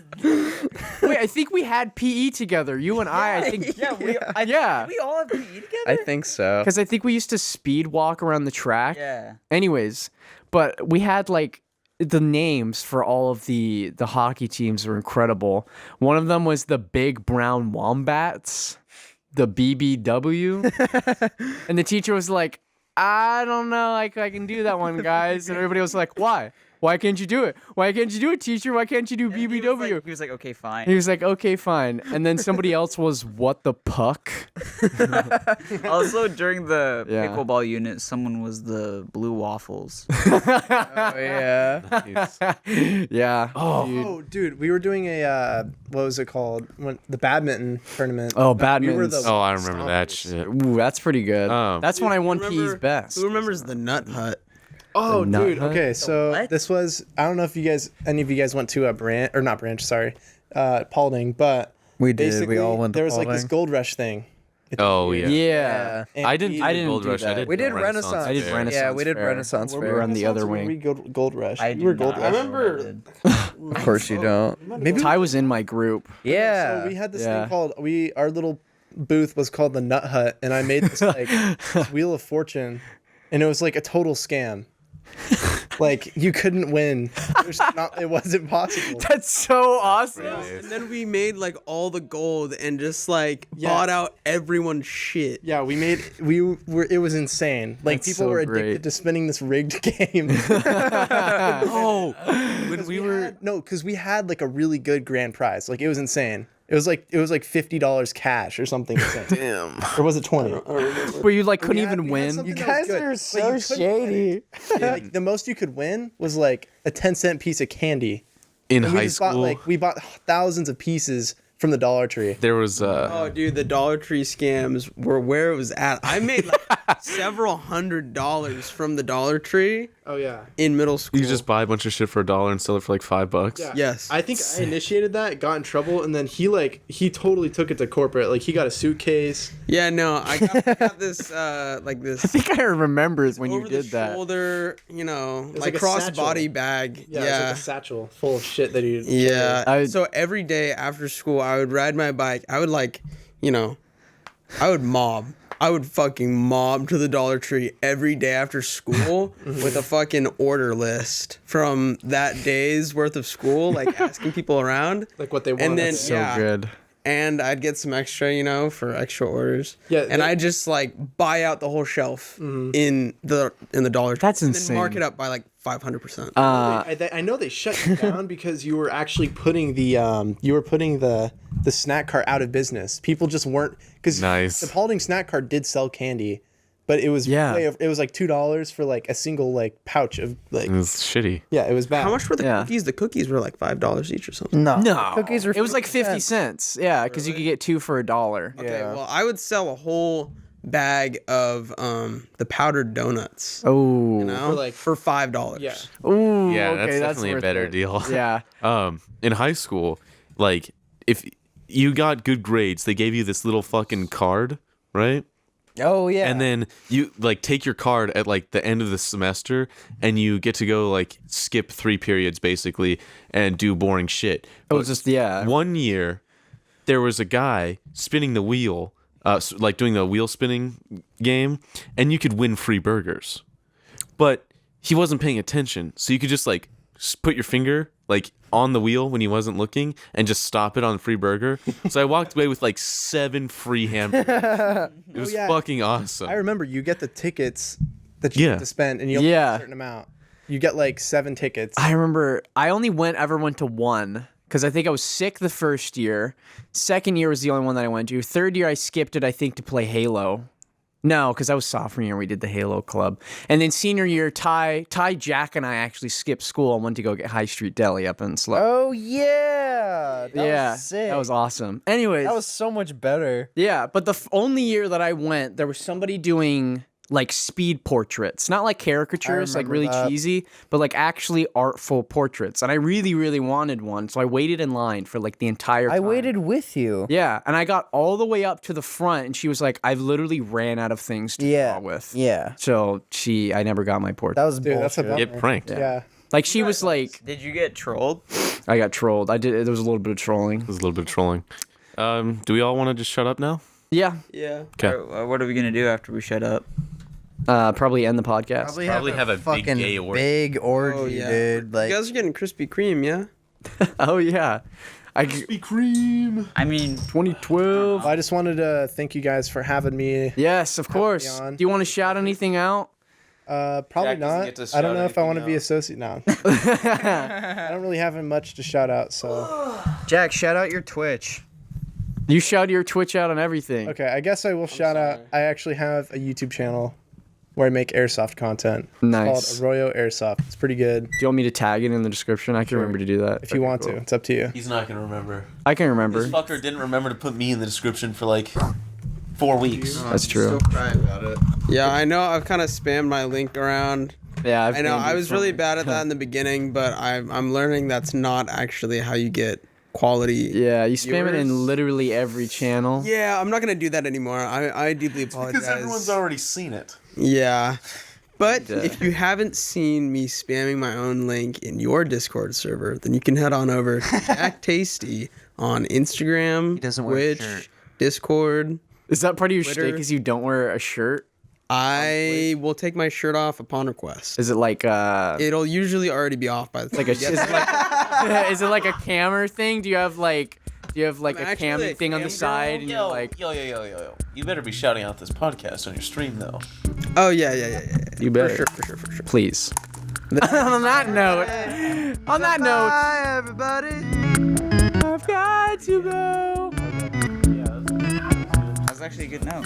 Wait, I think we had PE together. You and I think. Yeah, Yeah. we all have PE together. I think so. Because I think we used to speed walk around the track. Yeah. Anyways, but we had like the names for all of the hockey teams were incredible. One of them was the Big Brown Wombats, the BBW, and the teacher was like, "I don't know, like I can do that one, guys," and everybody was like, "Why? Why can't you do it? Why can't you do it, teacher? Why can't you do BBW?" He was like, okay, fine. He was like, "Okay, fine." And then somebody else was, "What the puck?" Also, during the Yeah. pickleball unit, someone was the Blue Waffles. Oh yeah. Yeah. Oh, dude, we were doing a what was it called? The badminton tournament. Oh, We were badminton's. the Oh, I remember that stompers. shit. Ooh, that's pretty good. That's when I won PE's best. Who remembers the Nut Hut? Oh, Nut dude. Hut? Okay, so what? this was I don't know if any of you guys went to a Paulding, but We did. basically We all went to there was like this Paulding. gold rush thing. Oh yeah. Yeah. And I didn't. we- I didn't Gold do Rush. I that. did. We did Renaissance. I did Fair. Renaissance. Yeah, we did Fair. Renaissance Were We Fair. were on the other Renaissance or were wing. we gold rush. I You were did gold not. rush. I remember. Of course you don't. Maybe Ty was in my group. Yeah. So we had this Yeah. thing called our little booth was called the Nut Hut, and I made this like this Wheel of Fortune, and it was like a total scam. Like you couldn't win. It wasn't possible. That's so awesome. And then we made like all the gold and just like Yeah. bought out everyone's shit. Yeah, it was insane. Like That's people so were addicted great. to spinning this rigged game. Oh, when we were. because we had like a really good grand prize. Like it was insane. It was like $50 cash or something insane. Damn. Or was it 20? Where you like couldn't even win. something that was good, but you couldn't win it. Yeah, like, the most you could win was like a 10-cent piece of candy. In And we high just bought school, we bought thousands of pieces from the Dollar Tree. there was Oh, dude, the Dollar Tree scams were where it was at. I made like several $100s from the Dollar Tree Oh yeah. in middle school. you just buy a bunch of shit for $1 and sell it for like $5. Yeah. Yes. I think I initiated that, got in trouble, and then he totally took it to corporate. Like he got a suitcase. Yeah, no, I got this like I this think I remember when you over did the that. shoulder, was like like a crossbody satchel. bag. Yeah. It was like a satchel full of shit that he. Yeah. So every day after school, I would ride my bike. I would I would mob. I would fucking mob to the Dollar Tree every day after school with a fucking order list from that day's worth of school, like asking people around. Like what they want. And then So yeah, good. and I'd get some extra, for extra orders. Yeah, and they- I just like buy out the whole shelf in the Dollar Tree. That's and insane. then mark it up by like 500%. I know they shut you down because you were actually putting the snack cart out of business. People just weren't because Nice. the Paulding snack cart did sell candy, but it was it was like $2 for like a single like pouch of like It was shitty. yeah, it was bad. How much were the Yeah. cookies? The cookies were like $5 each or something. No, Cookies were It was like 50 50 cents. Yeah, because you could get 2 for $1. Okay, well, I would sell a whole bag of the powdered donuts. Oh. For $5. Yeah. Ooh. Yeah, okay, that's definitely a worth better it. deal. Yeah. In high school, like if you got good grades, they gave you this little fucking card, right? Oh yeah. And then you like take your card at like the end of the semester and you get to go like skip 3 periods basically and do boring shit. It was just One year there was a guy spinning the wheel, like doing the wheel spinning game, and you could win free burgers. But he wasn't paying attention, so you could just like just put your finger like on the wheel when he wasn't looking and just stop it on free burger. So I walked away with like 7 free hamburgers. It was fucking awesome. I remember you get the tickets that you have to spend, and you only get a certain amount. You get like 7 tickets. I remember I only ever went to one because I think I was sick the first year. Second year was the only one that I went to. Third year I skipped it, I think, to play Halo. No, because I was sophomore year. We did the Halo Club. And then senior year, Ty, Jack, and I actually skipped school and went to go get High Street Deli up in Slough. Oh yeah, that was sick. That was awesome. Anyways, that was so much better. Yeah, but the only year that I went, there was somebody doing like speed portraits, not like caricatures, like really cheesy, but like actually artful portraits. And I really, really wanted one, so I waited in line for like the entire time. I waited with you. Yeah, and I got all the way up to the front, and she was like, "I've literally ran out of things to draw with." Yeah. So I never got my portrait. That was bullshit. That's a bummer. Get pranked. Yeah. Like she was like, Did you get trolled? I got trolled. I did. There was a little bit of trolling. There's a little bit of trolling. Do we all want to just shut up now? Yeah. Yeah. Okay. What are we gonna do after we shut up? Probably end the podcast. Probably have a big fucking gay orgy. big orgy, Oh yeah. dude. Like, You guys are getting Krispy Kreme, yeah? Oh yeah. Cream. I mean, 2012. Well, I just wanted to thank you guys for having me. Yes, of course. on. Do you want to shout anything out? Probably Jack doesn't not. get to I shout don't know if I want to anything be out. associate now. I don't really have much to shout out, so Jack, shout out your Twitch. You shout your Twitch out on everything. okay. I guess I will shout out. I actually have a YouTube channel where I make airsoft content. Nice. It's called Arroyo Airsoft. It's pretty good. Do you want me to tag it in the description? I can remember to do that. If you want to, it's up to you. He's not gonna remember. I can remember. This fucker didn't remember to put me in the description for like 4 weeks. That's true. Crying about it. Yeah, I know I've kind of spammed my link around. Yeah, I know I was really bad at that in the beginning, but I'm learning that's not actually how you get quality. Yeah, you spam it in viewers. literally every channel. Yeah, I'm not gonna do that anymore. I deeply apologize. Because everyone's already seen it. Yeah. But if you haven't seen me spamming my own link in your Discord server, then you can head on over to Jack Tasty on Instagram, doesn't wear a Twitch, shirt. Discord. Is that part of your Twitter. shtick? Is you don't wear a shirt? I will take my shirt off upon request. Is it like It'll usually already be off by the time like a you get is it there. like is it like a camera thing? Do you have like a actually cam a thing on the cam side girl. and you're like yo. You better be shouting out this podcast on your stream though. Oh yeah. you better For sure. please. On that note, Bye, everybody. I've got to go. that was actually a good note.